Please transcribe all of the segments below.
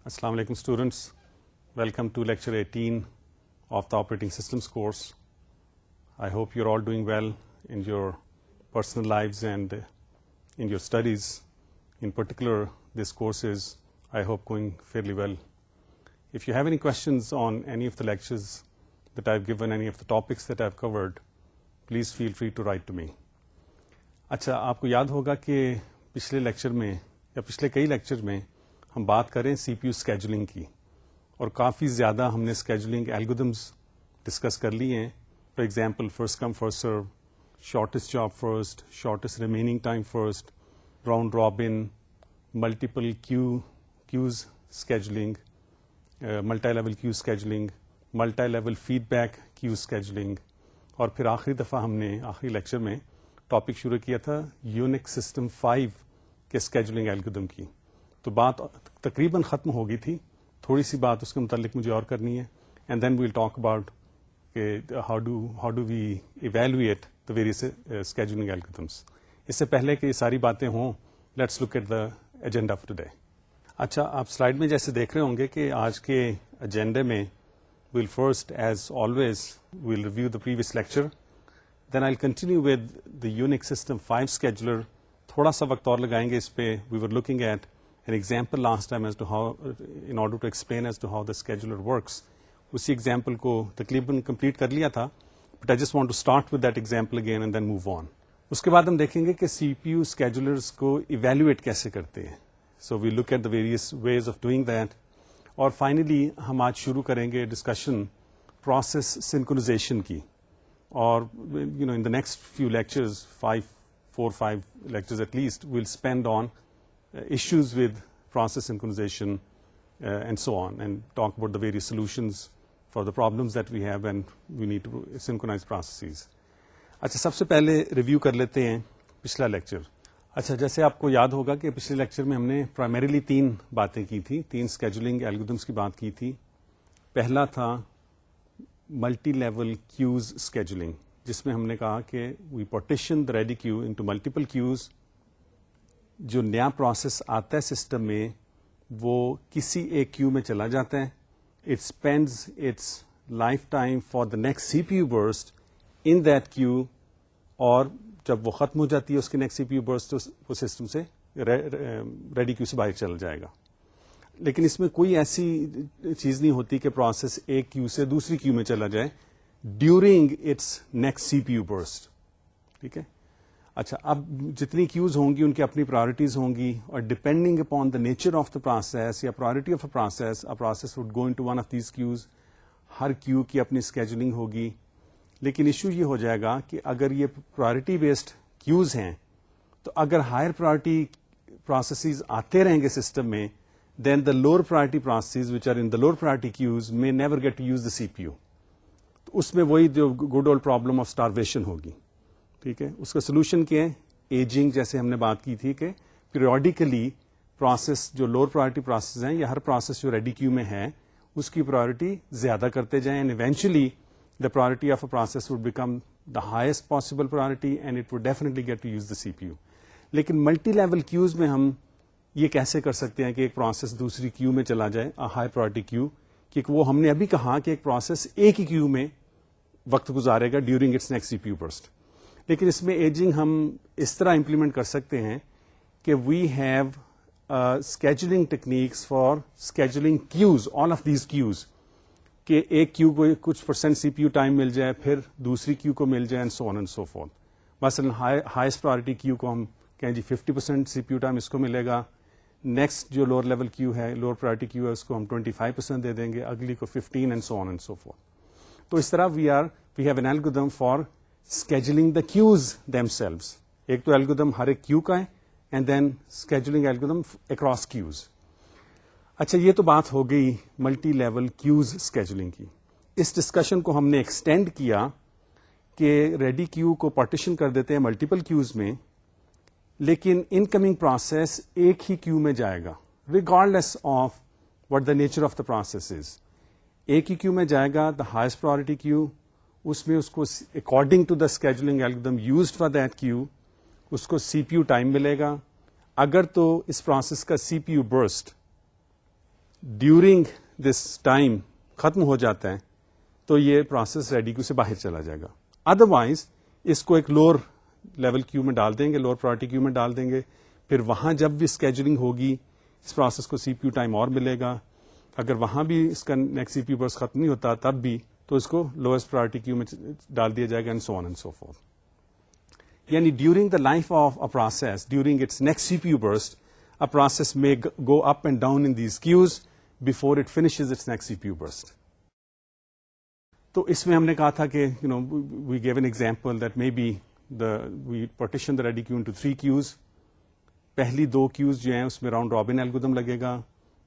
Assalamu alaikum students. Welcome to lecture 18 of the operating systems course. I hope you're all doing well in your personal lives and in your studies. In particular, this course is, I hope, going fairly well. If you have any questions on any of the lectures that I've given, any of the topics that I've covered, please feel free to write to me. اچھا آپ کو یاد ہوگا کہ پچھلے lecture میں یا پچھلے کئی لیکچر میں ہم بات کریں سی پی یو اسکیجولنگ کی، اور کافی زیادہ ہم نے اسکیجولنگ الگورتھمز ڈسکس کر لی ہیں. For example first come first serve, shortest job first, shortest remaining time first, round robin, multiple queues scheduling, multi level queue scheduling, multi level feedback queue scheduling, اور پھر آخری دفعہ ہم نے آخری لیکچر میں ٹاپک شروع کیا تھا یونکس سسٹم 5 کے اسکیجولنگ الگورتھم کی. تو بات تقریباً ختم ہو گئی تھی، تھوڑی سی بات اس کے متعلق مجھے اور کرنی ہے، and then we'll talk about how do we evaluate the various scheduling algorithms. اس سے پہلے کہ یہ ساری باتیں ہوں، let's look at the agenda of today. اچھا، آپ سلائڈ میں جیسے دیکھ رہے ہوں گے کہ آج کے ایجنڈے میں we'll first as always we'll review the previous lecture, then I continue with the Unix system 5 scheduler. تھوڑا سا وقت اور لگائیں گے اس پہ. We were looking at an example last time as to how, in order to explain as to how the scheduler works. اسی example کو تقریباً کمپلیٹ کر لیا تھا، but I just want to start with that example again and then move on. اس کے بعد ہم دیکھیں گے کہ سی پی یو اسکیجولرس کو ایویلویٹ کیسے کرتے ہیں. So we look at the various ways of doing that. اور فائنلی ہم آج شروع کریں گے ڈسکشن پروسیس سنکرونائزیشن کی. اور in the next few lectures 4-5 lectures at least, we'll spend on issues with process synchronization and so on, and talk about the various solutions for the problems that we have and we need to synchronize processes. اچھا، سب سے پہلے review کر لیتے ہیں پچھلا lecture. اچھا، جیسے آپ کو یاد ہوگا کہ پچھلے لیکچر میں ہم نے پرائمریلی 3 باتیں کی تھی، 3 اسکیجولنگ الگورتھمس کی بات کی تھی. پہلا تھا ملٹی لیول کیوز اسکیجولنگ، جس میں ہم نے کہا کہ we partition the ready queue into multiple queues. جو نیا پروسیس آتا ہے سسٹم میں وہ کسی ایک کیو میں چلا جاتا ہے. It spends its life time for the next C P U burst in that queue, اور جب وہ ختم ہو جاتی ہے اس کے next C P U burst وہ سسٹم سے ریڈی کیو سے باہر چل جائے گا. لیکن اس میں کوئی ایسی چیز نہیں ہوتی کہ پروسیس ایک کیو سے دوسری کیو میں چلا جائے during its next C P U burst. ٹھیک ہے. اچھا، اب جتنی کیوز ہوں گی ان کی اپنی پرائرٹیز ہوں گی، اور depending upon the nature of the process یا priority of a process would go into one of these queues. ہر کیو کی اپنی اسکیجولنگ ہوگی. لیکن ایشو یہ ہو جائے گا کہ اگر یہ پرائرٹی بیسڈ کیوز ہیں تو اگر ہائر پرائرٹی پروسیسز آتے رہیں گے سسٹم میں، then the lower priority processes which are in the lower priority queues may never get to use the CPU. تو اس میں وہی جو good old problem of starvation ہوگی. ٹھیک ہے. اس کا سولوشن کیا ہے؟ ایجنگ. جیسے ہم نے بات کی تھی کہ پیریوڈیکلی پروسیس جو لوور پرائرٹی پروسیس ہیں یا ہر پروسیس جو ریڈی کیو میں ہے اس کی پرائرٹی زیادہ کرتے جائیں، and eventually the priority of a process would become the highest possible priority and it would definitely get to use the C P U. لیکن ملٹی لیول کیوز میں ہم یہ کیسے کر سکتے ہیں کہ ایک پروسیس دوسری کیو میں چلا جائے، ہائی پرائرٹی کیو، کیونکہ وہ ہم نے ابھی کہا کہ ایک پروسیس ایک ہی کیو میں وقت گزارے گا during its next C P U burst. لیکن اس میں ایجنگ ہم اس طرح امپلیمنٹ کر سکتے ہیں کہ we have scheduling techniques for scheduling queues, all of these queues, کہ ایک کیو کو کچھ % سی پی یو ٹائم مل جائے، پھر دوسری کیو کو مل جائے، and so on and so fourth. مثلا ہائیسٹ پرائرٹی کیو کو ہم کہیں جی 50% سی پی یو ٹائم اس کو ملے گا. نیکسٹ جو لوور لیول کیو ہے، لوور پرائرٹی کیو ہے، اس کو ہم 25% دے دیں گے، اگلی کو 15، and so on and so forth. تو اس طرح we have an algorithm for scheduling the queues themselves. ایک تو الگورتھم ہر ایک کیو کا ہے، and then scheduling algorithm across queues. اچھا، یہ تو بات ہو گئی ملٹی لیول کیوز اسکیجولنگ کی. اس ڈسکشن کو ہم نے ایکسٹینڈ کیا کہ ریڈی کیو کو پارٹیشن کر دیتے ہیں ملٹیپل کیوز میں، لیکن ان کمنگ پروسیس ایک ہی کیو میں جائے گا regardless of what the nature of the process is. ایک ہی کیو میں جائے گا، دا ہائیسٹ پرائرٹی کیو. اس میں اس کو according to the scheduling algorithm used for that queue اس کو سی پی یو ٹائم ملے گا. اگر تو اس پروسیس کا C P U burst during this time ختم ہو جاتا ہے تو یہ پروسیس ریڈی کیو سے باہر چلا جائے گا. ادروائز اس کو ایک لوور لیول کیو میں ڈال دیں گے, لوور پرائرٹی کیو میں ڈال دیں گے. پھر وہاں جب بھی اسکیجولنگ ہوگی اس پروسیس کو سی پی یو ٹائم اور ملے گا. اگر وہاں بھی اس کا next C P U burst ختم نہیں ہوتا تب بھی تو اس کو لوئسٹ پرائرٹی کیو میں ڈال دیا جائے گا, and so on and so forth. یعنی during the life of a process, during its next C P U burst, a process may go up and down in these queues before it finishes its next CPU burst. تو اس میں ہم نے کہا تھا کہ we gave an example that maybe we partition the ready queue into 3 queues. پہلی 2 queues جو ہیں اس میں راؤنڈ رابن الگورتھم لگے گا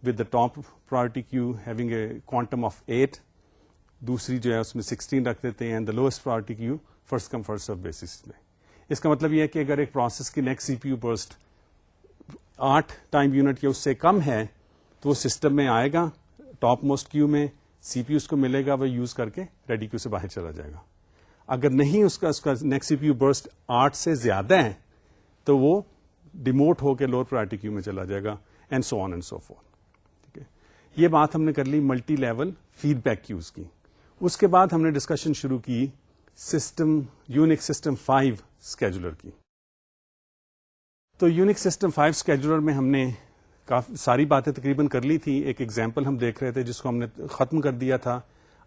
with the top priority queue having a quantum of 8. دوسری جو ہے اس میں 16 رکھ دیتے ہیں, and the lowest priority queue first come first serve basis میں. اس کا مطلب یہ ہے کہ اگر ایک پروسیس کی next C P U burst 8 time unit یا اس سے کم ہے تو وہ سسٹم میں آئے گا ٹاپ موسٹ کیو میں, سی پی یو اس کو ملے گا, وہ یوز کر کے ریڈی کیو سے باہر چلا جائے گا. اگر نہیں اس کا next C P U burst 8 سے زیادہ ہے تو وہ ڈیموٹ ہو کے لوور پرائرٹی کیو میں چلا جائے گا, and so on and so forth. ٹھیک ہے, یہ بات ہم نے کر لی multi level feedback queues کی. اس کے بعد ہم نے ڈسکشن شروع کی سسٹم یونکس سسٹم 5 اسکیجولر کی. تو یونکس سسٹم 5 اسکیجولر میں ہم نے کافی ساری باتیں تقریباً کر لی تھی. ایک ایگزامپل ہم دیکھ رہے تھے جس کو ہم نے ختم کر دیا تھا.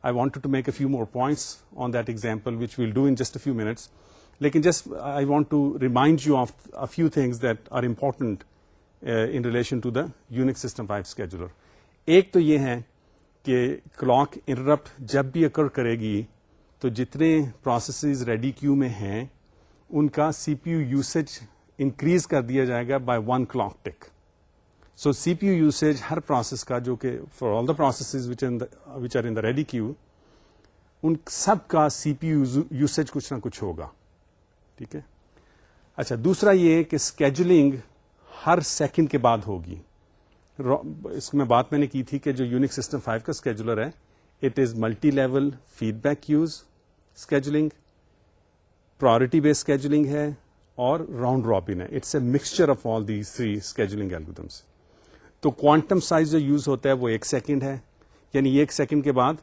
I wanted to make a few more points on that example which we'll do in just a few minutes. لیکن just I want to remind you of a few things that are important in relation to the Unix system 5 scheduler. ایک تو یہ ہے کہ clock interrupt جب بھی اکر کرے گی تو جتنے پروسیسز ریڈی کیو میں ہیں ان کا C P U usage increase کر دیا جائے گا by 1 clock tick. So C P U usage ہر پروسیس کا, جو کہ for all the processes which are in the ready queue, ان سب کا سی پی یو یوسیج کچھ نہ کچھ ہوگا. ٹھیک ہے. اچھا, دوسرا یہ کہ اسکیجولنگ ہر سیکنڈ کے بعد ہوگی. اس میں بات میں نے کی تھی کہ جو یونکس سسٹم 5 کا اسکیجولر ہے it is multi level feedback queues scheduling, priority based scheduling ہے, اور راؤنڈ رابن ہے. It's a mixture of all these 3 scheduling algorithms. تو کوانٹم سائز جو یوز ہوتا ہے وہ 1 سیکنڈ ہے, یعنی 1 سیکنڈ کے بعد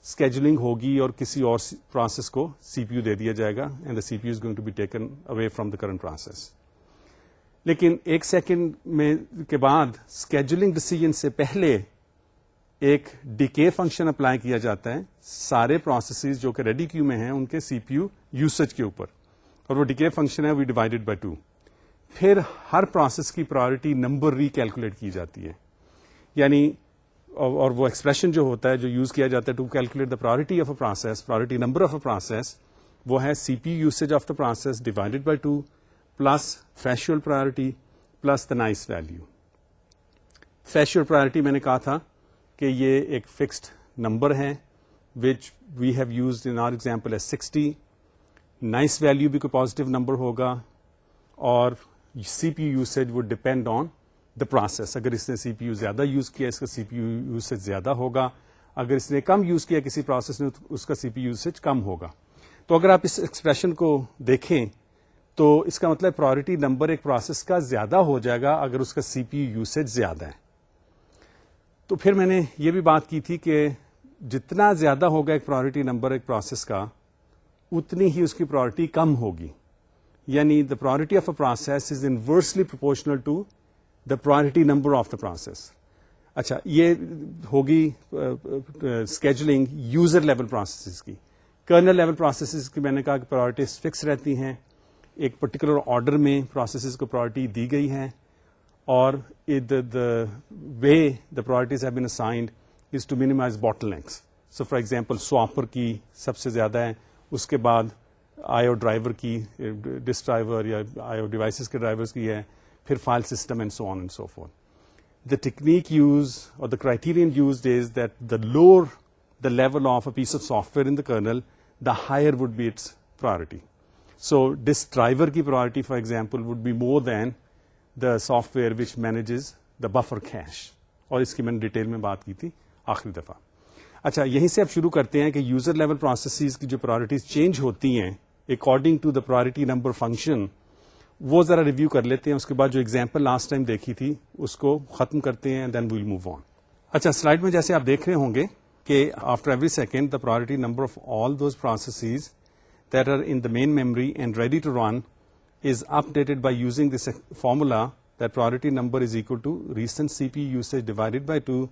اسکیجولنگ ہوگی اور کسی اور پروسیس کو سی پی یو دے دیا جائے گا, and the C P U is going to be taken away from the current process. لیکن 1 سیکنڈ میں کے بعد اسکیجولنگ ڈیسیژن سے پہلے ایک ڈیکے فنکشن اپلائی کیا جاتا ہے سارے پروسیسز جو کہ ریڈی کیو میں ہیں ان کے سی پی یو یوسیج کے اوپر, اور وہ ڈیکے فنکشن ہے وی ڈیوائڈیڈ بائی 2. پھر ہر پروسیس کی پرائرٹی نمبر ریکیلکولیٹ کی جاتی ہے, یعنی اور وہ ایکسپریشن جو ہوتا ہے جو یوز کیا جاتا ہے to calculate the priority of a process, priority number of a process, وہ ہے C P U usage of the process divided by 2 plus threshold priority plus the nice value. Threshold priority میں نے کہا تھا کہ یہ ایک فکسڈ نمبر ہے which we have used in our example as 60. Nice value بھی کوئی پازیٹیو نمبر ہوگا, اور C P U usage would depend on the process. اگر اس نے سی پی یو زیادہ یوز کیا اس کا سی پی یو یوسیج زیادہ ہوگا, اگر اس نے کم یوز کیا کسی پروسیس نے اس کا سی پی یو یوسیج کم ہوگا. تو اگر آپ اس ایکسپریشن کو دیکھیں تو اس کا مطلب پرائرٹی نمبر ایک پروسیس کا زیادہ ہو جائے گا اگر اس کا سی پی یو یوسیج زیادہ ہے. تو پھر میں نے یہ بھی بات کی تھی کہ جتنا زیادہ ہوگا ایک پرائرٹی نمبر ایک پروسیس کا اتنی ہی اس کی پرائرٹی کم ہوگی, یعنی the priority of a process is inversely proportional to the priority number of the process. اچھا, یہ ہوگی اسکیجولنگ یوزر لیول پروسیسز کی. کرنل لیول پروسیسز کی میں نے کہا کہ پرائرٹیز فکس رہتی ہیں, ایک پرٹیکولر آرڈر میں پروسیسز کو پرائرٹی دی گئی ہے, اور way the priorities have been assigned is to minimize bottlenecks. So for example swapper کی سب سے زیادہ ہے, اس کے بعد آئی او ڈرائیور کی, ڈسک ڈرائیور یا آئی او ڈیوائسز کے ڈرائیورز کی ہے, پھر file system and so on and so forth. The technique used or the criterion used is that the lower the level of a piece of software in the kernel, the higher would be its priority. So disk driver ki priority, for example, would be more than the software which manages the buffer cache. اور اس کی میں نے detail میں بات کی تھی آخری دفعہ. اچھا, یہیں سے اب شروع کرتے ہیں کہ یوزر لیول پروسیسز کی جو پرائرٹیز چینج ہوتی ہیں according to the priority number function, وہ ذرا ریویو کر لیتے ہیں. اس کے بعد جو ایگزامپل لاسٹ ٹائم دیکھی تھی اس کو ختم کرتے ہیں, دین ویل موو آن. اچھا سلائڈ میں جیسے آپ دیکھ رہے ہوں گے کہ after every second the priority number of all those processes that are in the main memory and ready to run is updated by using this formula that priority number is equal to recent CPU usage divided by 2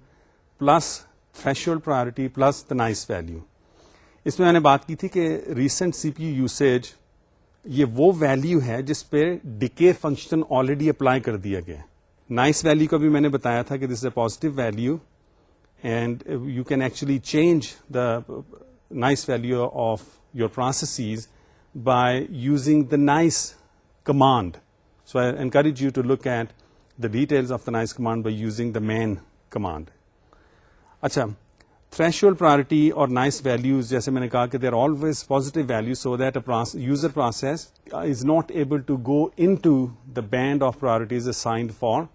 plus threshold priority plus the nice value. اس میں نے بات کی تھی کہ recent CPU usage یہ وہ value ہے جس پہ ڈکے فنکشن آلریڈی اپلائی کر دیا گیا. نائس ویلیو کا بھی میں نے بتایا تھا کہ this is a positive value and you can actually change the nice value of your processes by using the nice command. So I encourage you to look at the details of the nice command by using the main command. اچھا threshold priority اور nice values جیسے میں نے کہا کہ they are always positive values so that a user process is not able to go into the band of priorities assigned for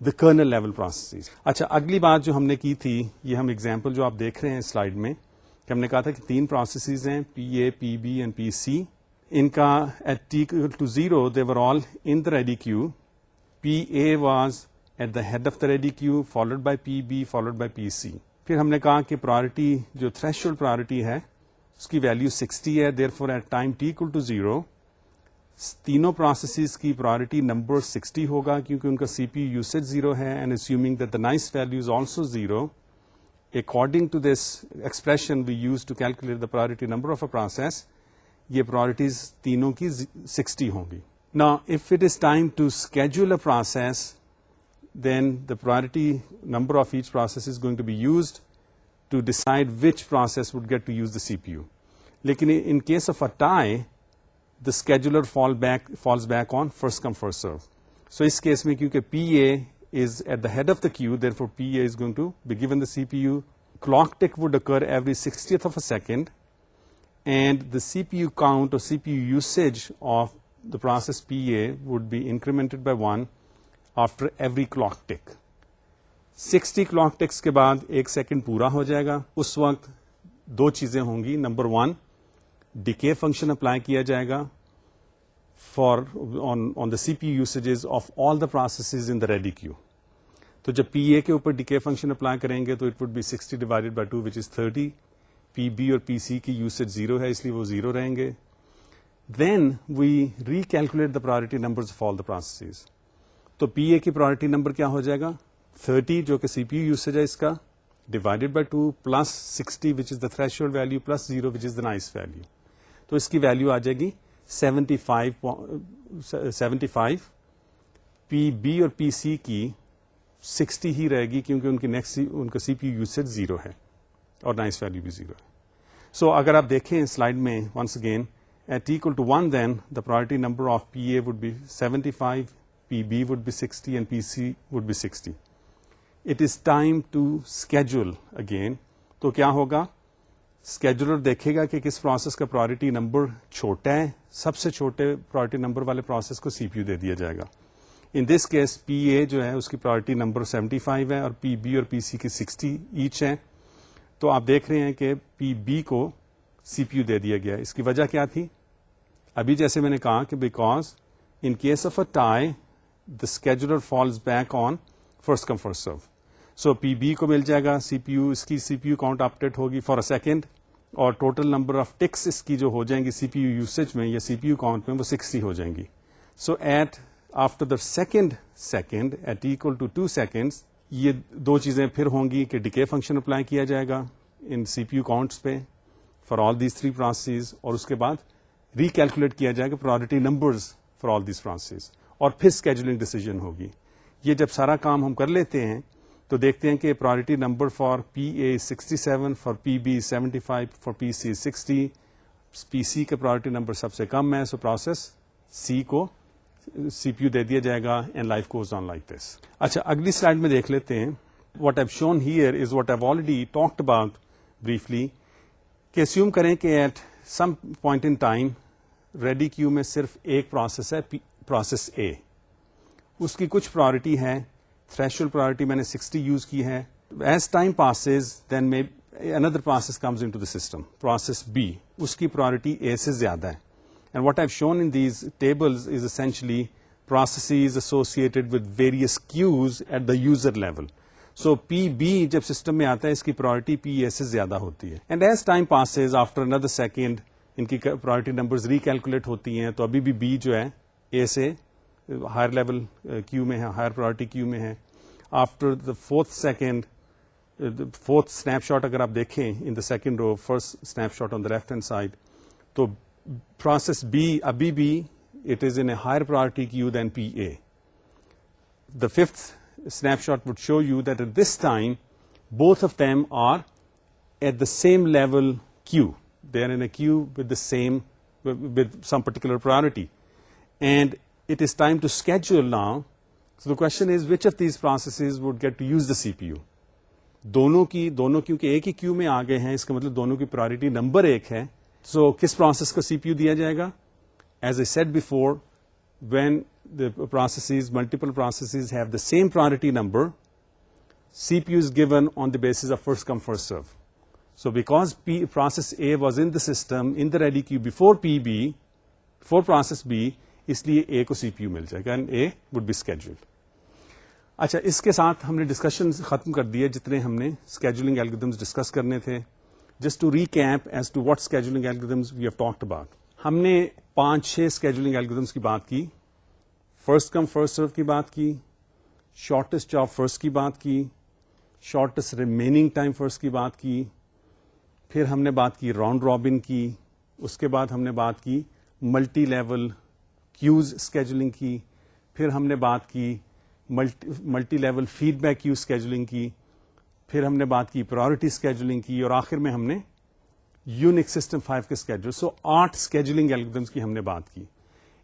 the kernel level processes. اچھا اگلی بات جو ہم نے کی تھی یہ ہم ایگزامپل جو آپ دیکھ رہے ہیں سلائڈ میں کہ ہم نے کہا تھا کہ 3 پروسیسز ہیں PA, PB اینڈ PC. ان کا at T equal to 0 they were all in the ready queue. PA was at the head of the ready queue followed by PB followed by PC. پھر ہم نے کہا کہ priority جو threshold priority ہے اس کی value 60 ہے. therefore at time t equal to 0 تینوں پروسیسز کی پرائرٹی نمبر 60 ہوگا کیونکہ ان کا سی پی یو یوسیج 0 ہے. And assuming that the nice value is also 0, according to this expression we use to calculate the priority number of a process, یہ priorities تینوں کی 60 ہوں گی. Now if it is time to schedule a process, then the priority number of each process is going to be used to decide which process would get to use the CPU. لیکن in case of a tie, the scheduler falls back on first come first serve. So us case میں کیونکہ PA is at the head of the queue, therefore PA is going to be given the CPU. Clock tick would occur every 60th of a second. And the CPU count or CPU usage of the process PA would be incremented by 1 after every clock tick. 60 clock ticks کے بعد 1 second پورا ہو جائے گا. اس وقت 2 چیزیں ہوں گی. Number 1 decay function apply کیا جائے گا on the CPU usages of all the processes in the ready queue. تو جب PA کے اوپر ڈکے فنکشن اپلائی کریں گے تو it would be 60 divided by 2 which is 30. PB اور PC کی یوسیج 0 ہے اس لیے وہ 0 رہیں گے. Then we recalculate the priority numbers of all the processes. تو PA کی priority number کیا ہو جائے گا 30 جو کہ CPU یوسیج ہے اس کا divided by 2 plus 60 which is the threshold value plus 0 which is the nice value. تو اس کی ویلیو آ جائے گی 75. PB اور PC کی 60 ہی رہے گی کیونکہ ان کا CPU یوسیج 0 ہے اور نائس ویلیو بھی 0 ہے. سو اگر آپ دیکھیں سلائڈ میں once again at t equal to 1 then the priority number of PA would be 75, PB would be 60 and PC would be 60. It is time to schedule again. تو کیا ہوگا اسکیجولر دیکھے گا کہ کس پروسیس کا پرائرٹی نمبر چھوٹا ہے. سب سے چھوٹے پرائرٹی نمبر والے پروسیس کو CPU دے دیا جائے گا. ان دس کیس PA جو ہے اس کی پرائرٹی نمبر 75 ہے اور PB اور PC کی 60 ایچ ہے. تو آپ دیکھ رہے ہیں کہ PB کو CPU دے دیا گیا. اس کی وجہ کیا تھی؟ ابھی جیسے میں نے کہا کہ because in case of a tie the scheduler falls back on first come first serve. So PB کو مل جائے گا CPU, اس کی CPU کاؤنٹ اپڈیٹ ہوگی فار اے سیکنڈ اور ٹوٹل نمبر آف ٹکس اس کی جو ہو جائیں گی CPU یوسیج میں یا CPU کاؤنٹ میں وہ 60 ہو جائیں گی. So at after the second at equal to 2 seconds یہ 2 چیزیں پھر ہوں گی کہ ڈکے فنکشن اپلائی کیا جائے گا ان CPU کاؤنٹس پہ فار آل دیز 3 پروسیسز اور اس کے بعد ریکیلکولیٹ کیا جائے گا priority numbers for all these processes اور پھر اسکیجولنگ ڈیسیجن ہوگی. یہ جب سارا کام ہم کر لیتے ہیں تو دیکھتے ہیں کہ priority number for PA 67, for PB 75, for PC 60. PC کا پرائرٹی نمبر سب سے کم ہے, سو پروسیس C کو CPU دے دیا جائے گا and life goes on like this. اچھا اگلی سلائڈ میں دیکھ لیتے ہیں. What I shown here is what I already talked about briefly کہ اسیوم کریں کہ at some point in time ready queue میں صرف ایک پروسیس ہے, پروسیس A. اس کی کچھ پرائرٹی ہے, تھریشولڈ پرائرٹی میں نے 60 یوز کی ہے. ایز ٹائم پاسز دین میں another process comes into the system, process B. اس کی پرائرٹی A سے زیادہ ہے. And what I've shown in these tables is essentially processes associated with various queues at the user level. So P be جب system میں آتا ہے اس کی priority پی اے سے زیادہ ہوتی ہے. And as time passes after another second in کی پرائرٹی نمبرز ریکیلکولیٹ ہوتی ہیں, تو ابھی بھی بی جو ہے اے سے ہائر لیول کیو میں ہے, ہائر پرائرٹی کیو میں ہے. After the fourth second, fourth snapshot اگر آپ دیکھیں in the second row, first snapshot on the left hand side, تو پروسیس بی ابھی بھی it is in a higher priority queue then P A. The fifth snapshot would show you that at this time both of them are at the same level queue. They are in a queue with some particular priority, and it is time to schedule now. So the question is, which of these processes would get to use the CPU? دونوں کیونکہ ایک ہی queue میں آ گئے ہیں, اس کا مطلب دونوں کی پرائرٹی نمبر ایک ہے. سو کس پروسیس کو سی پی یو دیا جائے گا؟ As I said before, when the multiple processes have the same priority number, CPU is given on the basis of first come first serve. So because process A was in the system in the ready queue before process B, اس لیے A کو CPU مل جائے گا and A would be scheduled. اچھا, اس کے ساتھ ہم نے discussion ختم کر دیے جتنے ہم نے اسکیجولنگ الگورتھمز ڈسکس کرنے تھے. Just to recap as to what scheduling algorithms we have talked about. ہم نے 5-6 اسکیجولنگ الگورتھمز کی بات کی. فرسٹ کم فرسٹ سرو کی بات کی, شارٹیسٹ جاب فرسٹ کی بات کی, شارٹیسٹ ریمیننگ ٹائم فرسٹ کی بات کی, پھر ہم نے بات کی راؤنڈ رابن کی, اس کے بعد ہم نے بات کی ملٹی لیول کیوز اسکیجولنگ کی, پھر ہم نے بات کی multi level feedback queue scheduling کی, پھر ہم نے بات کی پرائرٹی اسکیجولنگ کی, اور آخر میں ہم نے یونکس سسٹم 5 کے اسکیجول. سو 8 اسکیجولنگ الگورتھمز کی ہم نے بات کی.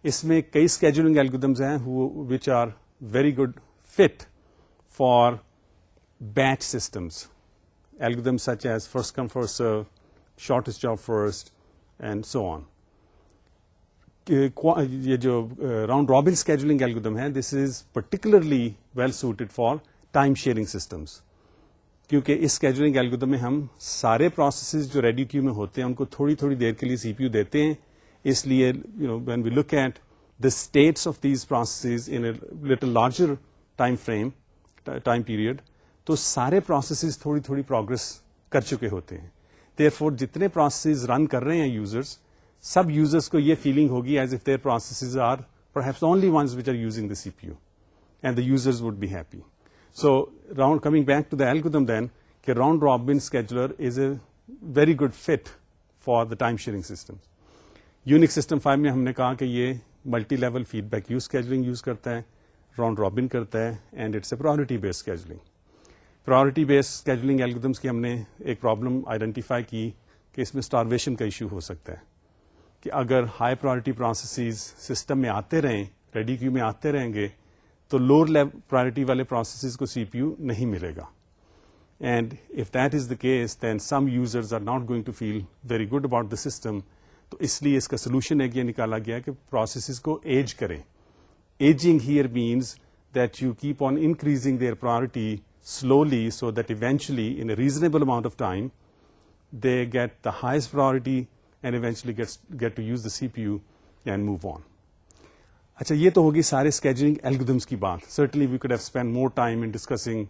اس میں کئی اسکیجولنگ الگورتھمز ہیں which are very good fit for batch systems. Algorithms such as first come first serve, shortest job first and so on. یہ جو راؤنڈ رابن اسکیجولنگ الگورتھم ہے, this is particularly well suited for time sharing systems, کیونکہ اس scheduling algorithm میں ہم سارے processes جو ready queue میں ہوتے ہیں ان کو تھوڑی تھوڑی دیر کے لیے سی پی یو دیتے ہیں. اس لیے when we look at the status of these processes in a little larger time period, تو سارے پروسیسز تھوڑی تھوڑی پروگرس کر چکے ہوتے ہیں. دیئرفور جتنے پروسیسز رن کر رہے ہیں یوزرز, سب یوزرز کو یہ فیلنگ ہوگی as if their processes are perhaps only ones which are using the C P U, and the users would be happy. So coming back to the algorithm then, کہ round robin scheduler is a very good fit for the time sharing system. Unix system 5 میں ہم نے کہا کہ یہ multi level feedback scheduling use کرتا ہے, round robin کرتا ہے, and it's a priority based scheduling. Priority based scheduling الگورتھمس کی ہم نے ایک پرابلم آئیڈینٹیفائی کی کہ اس میں اسٹارویشن کا ایشو ہو سکتا ہے, کہ اگر ہائی پرائرٹی پروسیسز سسٹم میں آتے رہیں, ریڈی کیو میں آتے رہیں گے, تو لوور لیول پرائرٹی والے پروسیسز کو سی پی یو نہیں ملے گا. And if that is the case then some users are not going to feel very good about the system. تو اس لیے اس کا سولوشن ایک یہ نکالا گیا کہ پروسیسز کو ایج کریں. Ageing here means that you keep on increasing their priority slowly so that eventually in a reasonable amount of time they get the highest priority and eventually get to use the CPU and move on. اچھا, یہ تو ہوگی سارے scheduling algorithms کی بات. Certainly we could have spent more time in discussing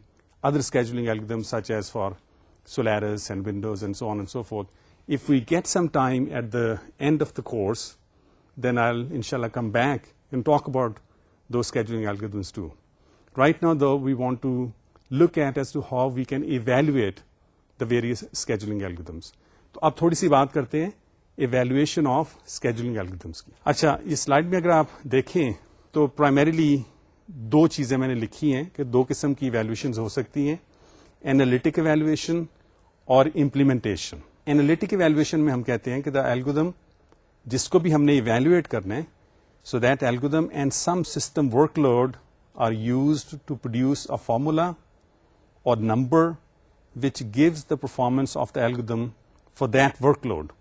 other scheduling algorithms such as for Solaris and Windows and so on and so forth. If we get some time at the end of the course, then I'll inshallah come back and talk about those scheduling algorithms too. Right now though, we want to look at as to how we can evaluate the various scheduling algorithms. تو اب تھوڑی سی بات کرتے ہیں evaluation of scheduling algorithms کی. اچھا, اس slide میں اگر آپ دیکھیں تو پرائمریلی 2 چیزیں میں نے لکھی ہیں کہ 2 قسم کی ایویلویشنز ہو سکتی ہیں, اینالیٹک ایویلویشن اور امپلیمنٹیشن. اینالیٹک ایویلویشن میں ہم کہتے ہیں کہ دا الگورتھم جس کو بھی ہم نے ایویلویٹ کرنا ہے, so that algorithm and some system workload are used to produce a formula or number which gives the performance of the algorithm for that workload.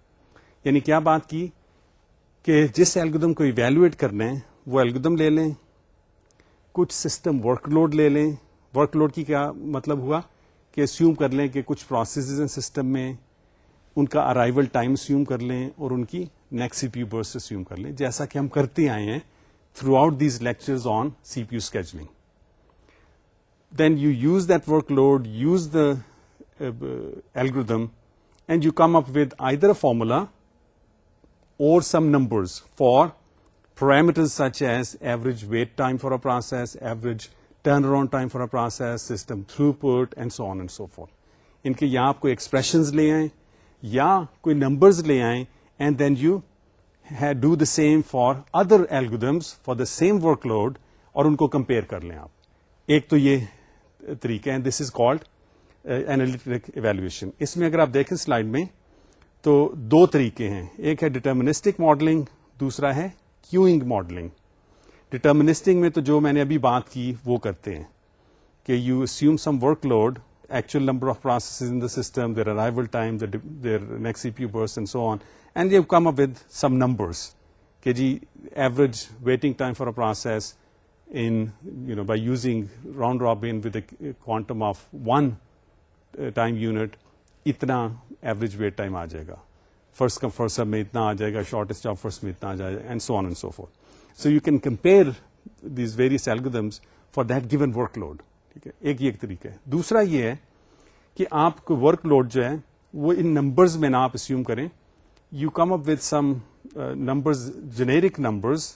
یعنی کیا بات کی کہ جس الگورتھم کو ایویلویٹ کرنا ہے وہ الگورتھم لے لیں, کچھ سسٹم ورک لوڈ لے لیں. ورک لوڈ کی کیا مطلب ہوا کہ اسیوم کر لیں کہ کچھ پروسیسز ہیں سسٹم میں, ان کا ارائیول ٹائم اسیوم کر لیں اور ان کی next C P U burst assume کر لیں, جیسا کہ ہم کرتے آئے ہیں throughout these lectures on C P U scheduling. then you use that workload, use the algorithm, and you come up with either a formula or some numbers for parameters such as average wait time for a process, average turnaround time for a process, system throughput, and so on and so forth. ان کے یا آپ کوئی expressions لے آئیں یا کوئی numbers لے آئیں, and then you do the same for other algorithms for the same workload, اور ان کو کمپیئر کر لیں آپ. ایک تو یہ طریقہ ہے, this is called analytic evaluation. اس میں اگر آپ دیکھیں سلائڈ میں تو دو طریقے ہیں, ایک ہے ڈٹرمنسٹک ماڈلنگ, دوسرا ہے کیوئنگ ماڈلنگ. ڈٹرمنسٹک میں تو جو میں نے ابھی بات کی وہ کرتے ہیں کہ you assume some workload, actual number of processes in the system, their arrival time, their next CPU burst, and so on, and you come up with some numbers. Ji, average waiting time for a process in, by using round robin with a quantum of one time unit, itna average wait time aa jayega. First come first serve mein itna aa jayega, shortest job first mein itna aa jayega, and so on and so forth. So you can compare these various algorithms for that given workload. ٹھیک ہے, ایک یہ ایک طریقہ ہے. دوسرا یہ ہے کہ آپ کو ورک لوڈ جو ہے وہ ان نمبرز میں نہ آپ اسیوم کریں, you come up with some numbers, generic numbers,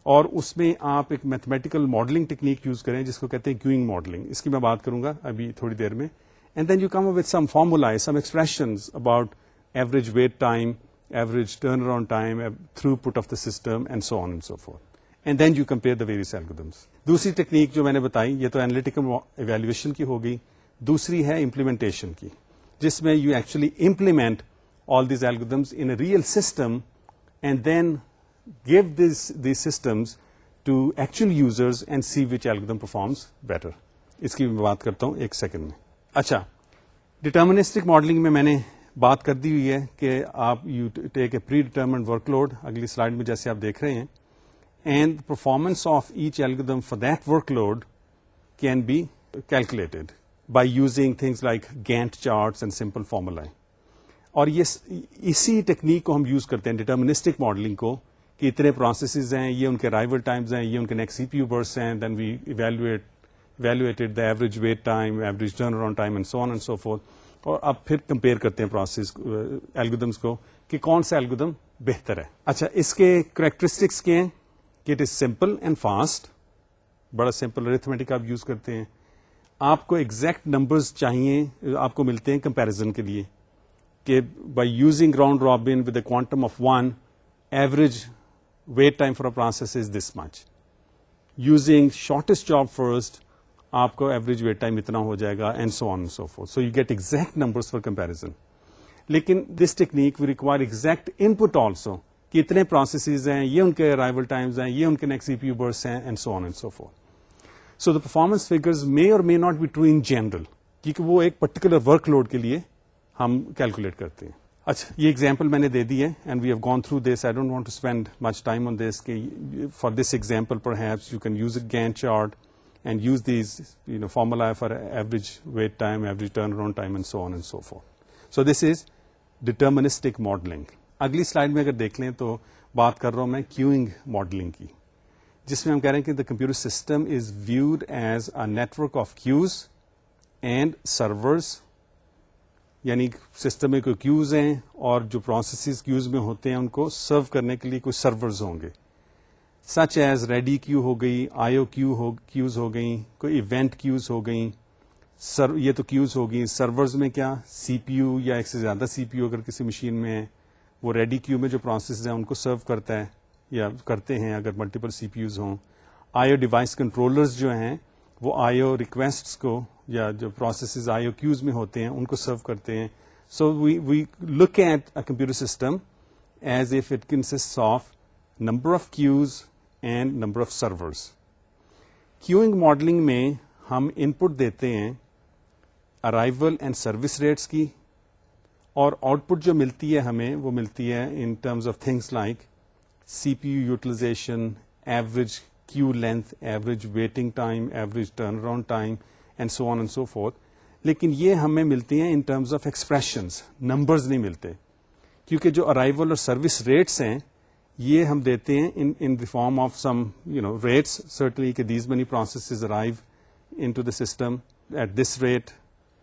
اور اس میں آپ ایک میتھمیٹیکل ماڈلنگ ٹیکنیک یوز کریں جس کو کہتے ہیں کیوئنگ ماڈلنگ. اس کی میں بات کروں گا ابھی تھوڑی دیر میں. And then you come up with some formula, some expressions about average wait time, average turnaround time, throughput of the system, and so on and so forth. And then you compare the various algorithms. دوسری technique جو میں نے بتائی یہ تو analytical evaluation کی ہوگی. دوسری ہے امپلیمنٹیشن کی, جس میں you actually implement all these algorithms in a real system and then give these systems to actual users and see which algorithm performs better. اس کی میں بات کرتا ہوں ایک سیکنڈ میں. اچھا, ڈٹرمنسٹک ماڈلنگ میں نے بات کر دی ہوئی ہے کہ آپ you take a predetermined workload, اگلی سلائڈ میں جیسے آپ دیکھ رہے ہیں, and the performance of each algorithm for that workload can be calculated by using things like Gantt charts and simple formulae. اور اسی ٹیکنیک کو ہم یوز کرتے ہیں ڈٹرمنسٹک ماڈلنگ کو, کہ اتنے پروسیسز ہیں, یہ ان کے ارائیول ٹائمز ہیں, یہ ان کے next C P U burst ہیں, then we evaluated the average wait time, average turnaround time, and so on and so forth. اور اب پھر کمپیئر کرتے ہیں پروسیس الگوریدمس کو کہ کون سا الگوریدم بہتر ہے. اچھا, اس کے کریکٹرسٹکس کیا ہیں کہ it is simple and fast, بڑا سمپل ارتھمیٹک آپ یوز کرتے ہیں. آپ کو ایگزیکٹ نمبرز چاہیے, آپ کو ملتے ہیں کمپیریزن کے لیے, کہ by using round robin with a quantum of 1, average wait time for a process is this much. Using shortest job first, آپ کو ایوریج ویٹ ٹائم اتنا ہو جائے گا, and so on and so forth. So you get exact numbers for comparison. لیکن this technique we require exact input also, کہ اتنے processes ہیں, یہ ان کے ارائیول ٹائمز ہیں, یہ ان کے next C P U burst ہیں, and so on and so forth. So the performance figures may or may not be true in general, کیونکہ وہ ایک پرٹیکولر ورک لوڈ کے لیے ہم کیلکولیٹ کرتے ہیں. اچھا, یہ ایگزامپل میں نے دے دی ہے, and we have gone through this. I don't want to spend much time on this. For this example perhaps you can use a Gantt chart and use these formula for average wait time, average turnaround time, and so on and so forth. So this is deterministic modelling. اگلی slide میں اگر دیکھ لیں تو بات کر رہا ہوں میں کیوئنگ ماڈلنگ کی, جس میں ہم کہہ رہے ہیں کہ the computer system is viewed as a network of queues and servers. یعنی سسٹم میں کوئی کیوز ہیں, اور جو پروسیسز کیوز میں ہوتے ہیں ان کو سرو کرنے کے لیے کوئی سرورز ہوں گے, سچ ایز ریڈی کیو ہو گئی, آئی او کیوز ہو گئیں, کوئی ایونٹ کیوز ہو گئیں. یہ تو کیوز ہو گئی. سرورز میں کیا, سی پی یو یا ایک سے زیادہ سی پی یو اگر کسی مشین میں ہے, وہ ریڈی کیو میں جو پروسیس ہیں ان کو سرو کرتا ہے یا کرتے ہیں اگر ملٹیپل سی پی یوز ہوں. آئی او ڈیوائس کنٹرولرز جو ہیں وہ آئی او ریکویسٹس کو, یا جو پروسیسز آئی او کیوز میں ہوتے ہیں ان کو سرو کرتے ہیں. So we look at a computer system as if it consists of number of queues and number of servers. Queueing modelling میں ہم ان پٹ دیتے ہیں ارائیول اینڈ سروس ریٹس کی, اور آؤٹ پٹ جو ملتی ہے ہمیں وہ ملتی ہے in terms of things like C P U utilisation, average queue length, average waiting time, average turnaround time, and so on and so forth. لیکن یہ ہمیں ملتی ہیں in terms of expressions, numbers نہیں ملتے, کیونکہ جو ارائیول اور سروس ریٹس ہیں یہ ہم دیتے ہیں in the form of some rates, certainly کہ these many processes arrive into the system at this rate,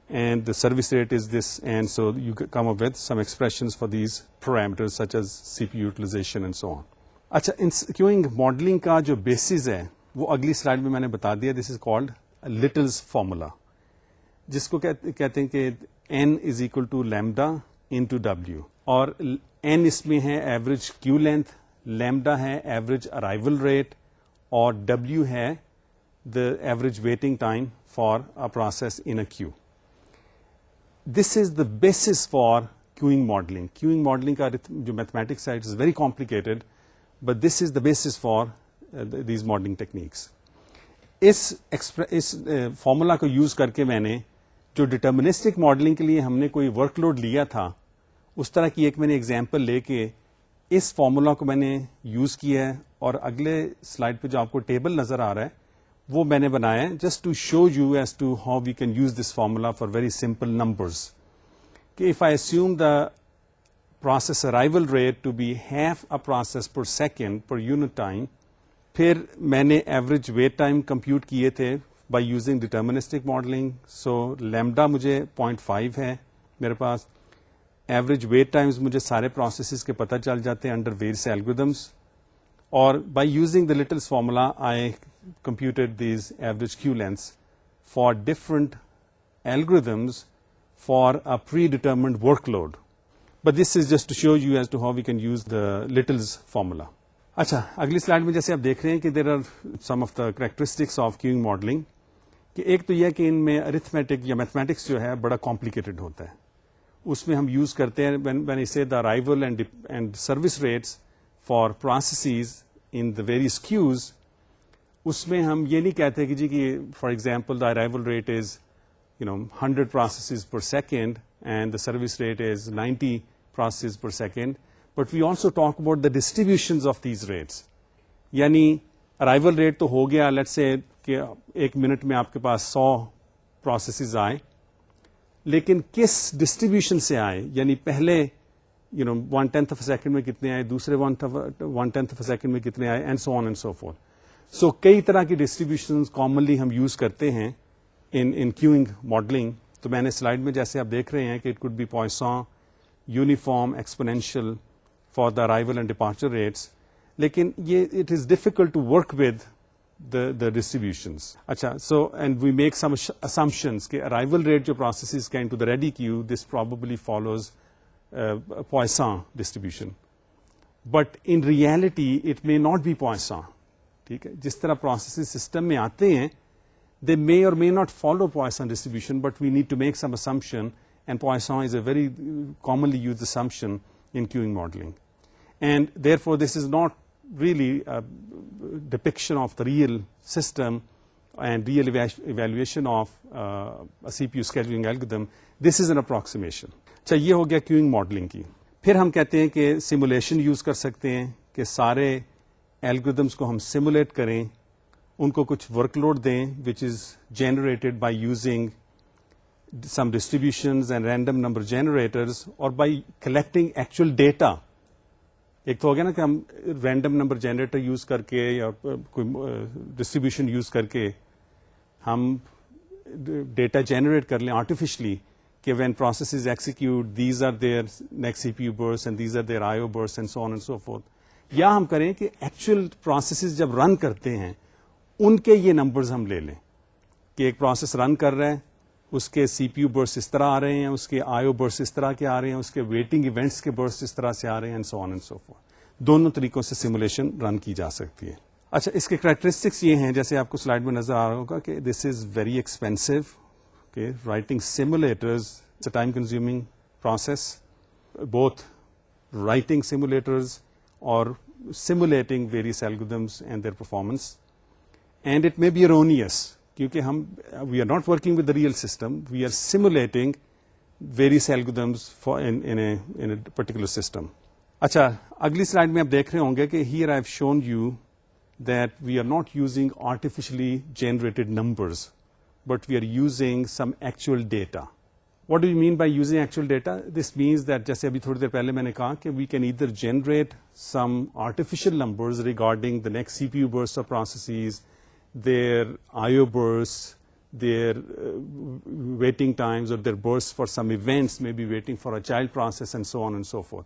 and the service rate is this, and so you come up with some expressions for these parameters such as CPU utilization and so on. اچھا queuing modeling کا جو bases ہے وہ اگلی slide میں نے بتا دیا. دس از کالڈ لٹلز فارمولا, جس کو کہتے ہیں کہ n is equal to lambda into W, اور n اس میں ہے ایوریج کیو لینتھ, لیمڈا ہے ایوریج ارائیول ریٹ, اور ڈبلو ہے the average waiting time for a process in a queue. This is the basis for queuing modeling. Queuing modeling کا جو mathematics ہے it is very complicated, but this is the basis for these modeling techniques. اس formula کو use کر کے میں نے جو ڈٹرمنسٹک ماڈلنگ کے لیے ہم نے کوئی ورک لوڈ لیا تھا, اس طرح کی ایک میں نے ایگزامپل لے کے اس فارمولا کو میں نے یوز کیا ہے, اور اگلے سلائڈ پہ جو آپ کو ٹیبل نظر آ رہا ہے وہ میں نے بنایا ہے just to show you as to how we can use this formula for very simple numbers. کہ if I assume the process arrival rate to be half a process per second per unit time, پھر میں نے average wait time compute کیے تھے by using deterministic modelling. So lambda مجھے 0.5 ہے میرے پاس, average wait Times مجھے سارے پروسیسز کے پتہ چل جاتے ہیں انڈر ویریس الگورتھمس, اور by using the Little's formula I computed these average queue lengths for different algorithms for a predetermined workload. But this is just to show you as to how we can use the Little's formula. اچھا, اگلی slide میں جیسے آپ دیکھ رہے ہیں کہ there are some of the characteristics of queuing modeling, کہ ایک تو یہ کہ ان میں ارتھمیٹک یا میتھمیٹکس جو ہے بڑا کمپلیکیٹڈ ہوتا ہے. اس میں ہم یوز کرتے ہیں when I say the arrival and service rates for processes in the various queues, اس میں ہم یہ نہیں کہتے کہ جی کہ for example the arrival rate is 100 processes per second and the service rate is 90 processes per second, but we also talk about the distributions of these rates. یعنی arrival rate تو ہو گیا, let's say کہ ایک minute میں آپ کے پاس 100 processes آئے, لیکن کس ڈسٹریبیوشن سے آئے, یعنی پہلے 1/10 of a second میں کتنے آئے, دوسرے 1/10 of a second میں کتنے آئے, and so on and so forth. So کئی طرح کی ڈسٹریبیوشنز کامنلی ہم یوز کرتے ہیں in queuing modeling. تو میں نے سلائڈ میں جیسے آپ دیکھ رہے ہیں کہ it could be Poisson, uniform, exponential for the arrival and departure rates, لیکن یہ it is difficult to work with the distributions. اچھا, so and we make some assumptions کہ arrival rate جو processes کا into the ready queue, this probably follows a Poisson distribution. But in reality it may not be Poisson. ٹھیک ہے, جس طرح processes system میں آتے ہیں they may or may not follow Poisson distribution, but we need to make some assumption, and Poisson is a very commonly used assumption in queuing modeling. And therefore, this is not really a depiction of the real system and real evaluation of a CPU scheduling algorithm. This is an approximation. اچھا, یہ ہو گیا queuing modeling کی. پھر ہم کہتے ہیں کہ simulation use کر سکتے ہیں کہ سارے algorithms کو ہم simulate کریں, ان کو کچھ ورک لوڈ دیں which is generated by using some distributions and random number generators, اور بائی کلیکٹنگ ایکچوئل ڈیٹا. ایک تو ہو گیا نا کہ ہم رینڈم نمبر جنریٹر یوز کر کے یا کوئی ڈسٹریبیوشن یوز کر کے ہم ڈیٹا جنریٹ کر لیں آرٹیفیشلی کہ when process is execute these are their next C P U burst and these are their I O burst and so on and so forth. یا ہم کریں کہ ایکچوئل پروسیسز جب رن کرتے ہیں ان کے یہ نمبرز ہم لے لیں کہ ایک پروسیس رن کر رہا ہے, اس کے سی پی یو برس اس طرح آ رہے ہیں, اس کے آئی او برس اس طرح کے آ رہے ہیں, اس کے ویٹنگ ایونٹس کے برس اس طرح سے آ رہے ہیں, and so on and so fourth. دونوں طریقوں سے سیمولیشن رن کی جا سکتی ہے. اچھا, اس کے کریکٹرسٹکس یہ ہیں جیسے آپ کو سلائڈ میں نظر آ رہا ہوگا کہ this is very expensive. Writing simulators it's a time consuming process, both writing simulators اور simulating various algorithms and their performance. And it may be erroneous کیونکہ we are not working with the real system, we are simulating various algorithms in a particular system. اچھا, اگلی slide میں آپ دیکھ رہے ہوں گے کہ here I have shown you that we are not using artificially generated numbers, but we are using some actual data. What do you mean by using actual data? This means that جیسے ابھی تھوڑی دیر پہلے میں نے کہا کہ we can either generate some artificial numbers regarding the next CPU bursts of processes, their I/O bursts, their waiting times or their bursts for some events, maybe waiting for a child process and so on and so forth.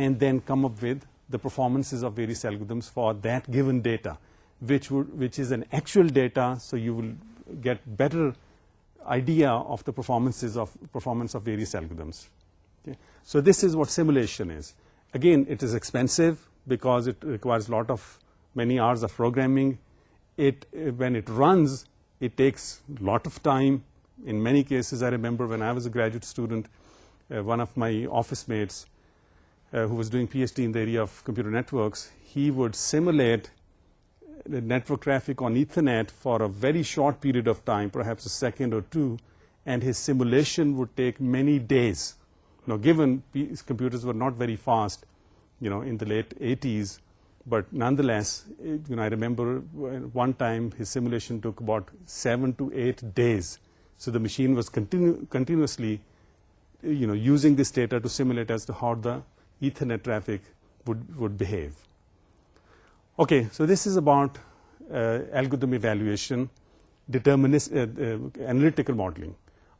and then come up with the performances of various algorithms for that given data, which is an actual data, so you will get better idea of the performance of various algorithms. Okay? So this is what simulation is. Again, it is expensive because it requires many hours of programming. When it runs, it takes a lot of time. In many cases, I remember when I was a graduate student, one of my office mates who was doing PhD in the area of computer networks, he would simulate the network traffic on Ethernet for a very short period of time, perhaps a second or two, and his simulation would take many days. Now, given computers were not very fast, in the late 80s, but nonetheless, I remember one time his simulation took about 7 to 8 days. So the machine was continuously, using this data to simulate as to how the Ethernet traffic would behave. Okay, so this is about algorithm evaluation, analytical modeling.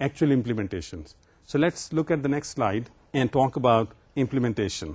actual implementations. So let's look at the next slide and talk about implementation.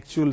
actual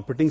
operating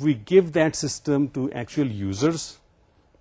We give that system to actual users.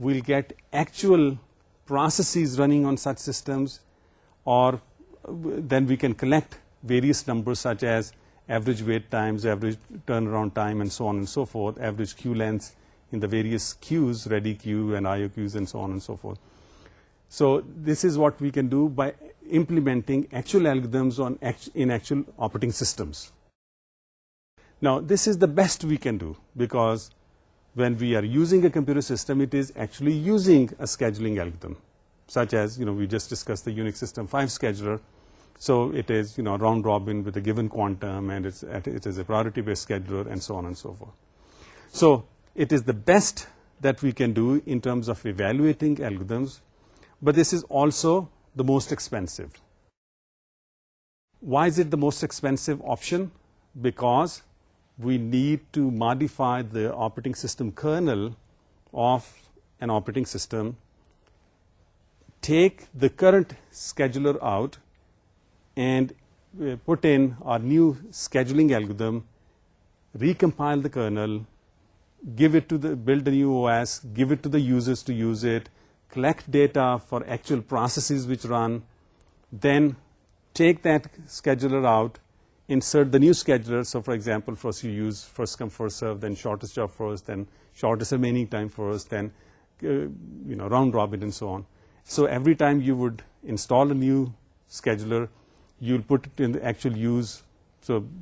We'll get actual processes running on such systems, or then we can collect various numbers such as average wait times, average turnaround time, and so on and so forth, average queue lengths in the various queues, ready queue and IO queues, and so on and so forth. So this is what we can do by implementing actual algorithms in actual operating systems. Now, this is the best we can do, because when we are using a computer system, it is actually using a scheduling algorithm, such as, we just discussed the Unix System 5 scheduler. So it is, round robin with a given quantum, and it is a priority-based scheduler, and so on and so forth. So it is the best that we can do in terms of evaluating algorithms, but this is also the most expensive. Why is it the most expensive option? Because we need to modify the operating system kernel of an operating system, take the current scheduler out, and put in our new scheduling algorithm, recompile the kernel, build a new OS, give it to the users to use it, collect data for actual processes which run, then take that scheduler out, insert the new scheduler. So for example, first you use first come first serve, then shortest job first, then shortest remaining time first, then round robin and so on. So every time you would install a new scheduler, you'll put it in the actual use. So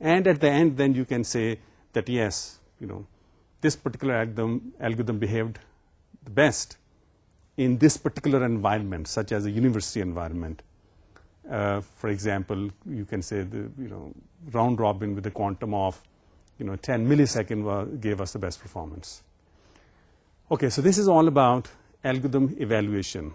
And at the end, then you can say that yes, this particular algorithm behaved the best in this particular environment, such as a university environment. For example, you can say the round robin with a quantum of 10 milliseconds gave us the best performance. Okay, so this is all about algorithm evaluation.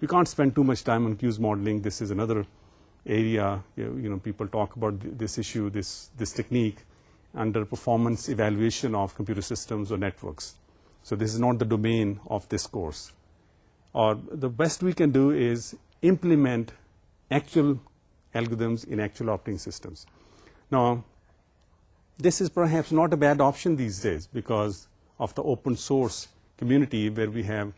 We can't spend too much time on queues modeling. This is another area. People talk about this issue, this technique, under performance evaluation of computer systems or networks. So this is not the domain of this course. Or the best we can do is implement actual algorithms in actual operating systems. Now, this is perhaps not a bad option these days because of the open source community, where we have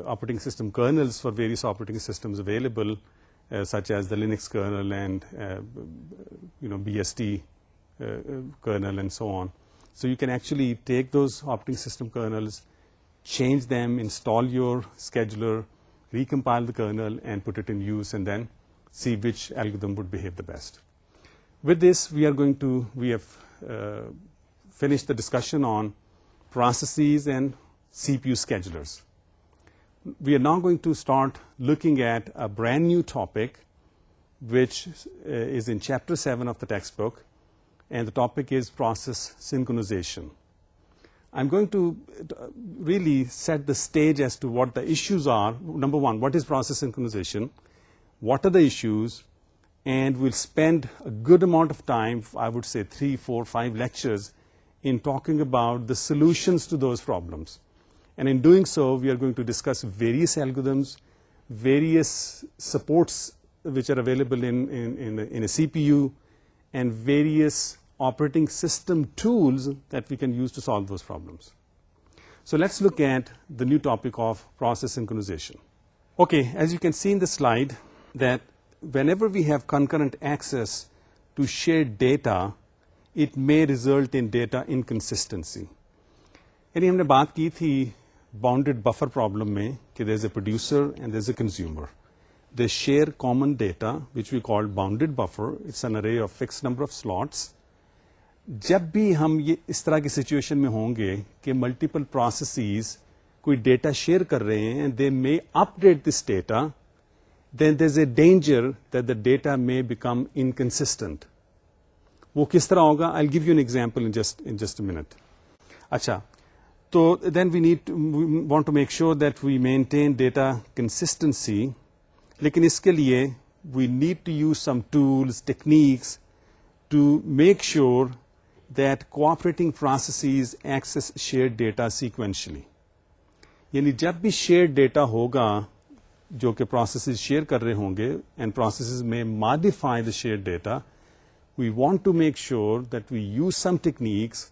operating system kernels for various operating systems available, such as the Linux kernel and BSD kernel and so on. So you can actually take those operating system kernels, change them, install your scheduler, recompile the kernel and put it in use, and then see which algorithm would behave the best. With this, we have finished the discussion on processes and CPU schedulers. We are now going to start looking at a brand new topic, which is in chapter 7 of the textbook, and the topic is process synchronization. I'm going to really set the stage as to what the issues are. Number one, what is process synchronization? What are the issues? And we'll spend a good amount of time, I would say 3, 4, 5 lectures, in talking about the solutions to those problems. And in doing so, we are going to discuss various algorithms, various supports which are available in a CPU, and various operating system tools that we can use to solve those problems. So let's look at the new topic of process synchronization. Okay, as you can see in the slide, that whenever we have concurrent access to shared data, it may result in data inconsistency. یعنی ہم نے بات کی تھی bounded buffer problem میں کہ there is a producer and there is a consumer. They share common data, which we call bounded buffer. It's an array of fixed number of slots. جب بھی ہم یہ اس طرح کی سچویشن میں ہوں گے کہ ملٹیپل پروسیسز کوئی ڈیٹا شیئر کر رہے ہیں, they may update this data, then there is a danger that the data may become inconsistent. وہ کس طرح ہوگا؟ I give you an example in just a minute. اچھا, تو then we want to make sure that we maintain data consistency. لیکن اس کے لیے we need to use some tools, techniques to make sure that cooperating processes access shared data sequentially. یعنی جب بھی shared data ہوگا جو کہ پروسیسز شیئر کر رہے ہوں گے اینڈ پروسیسز میں modify the shared data, we want to make sure that we use some techniques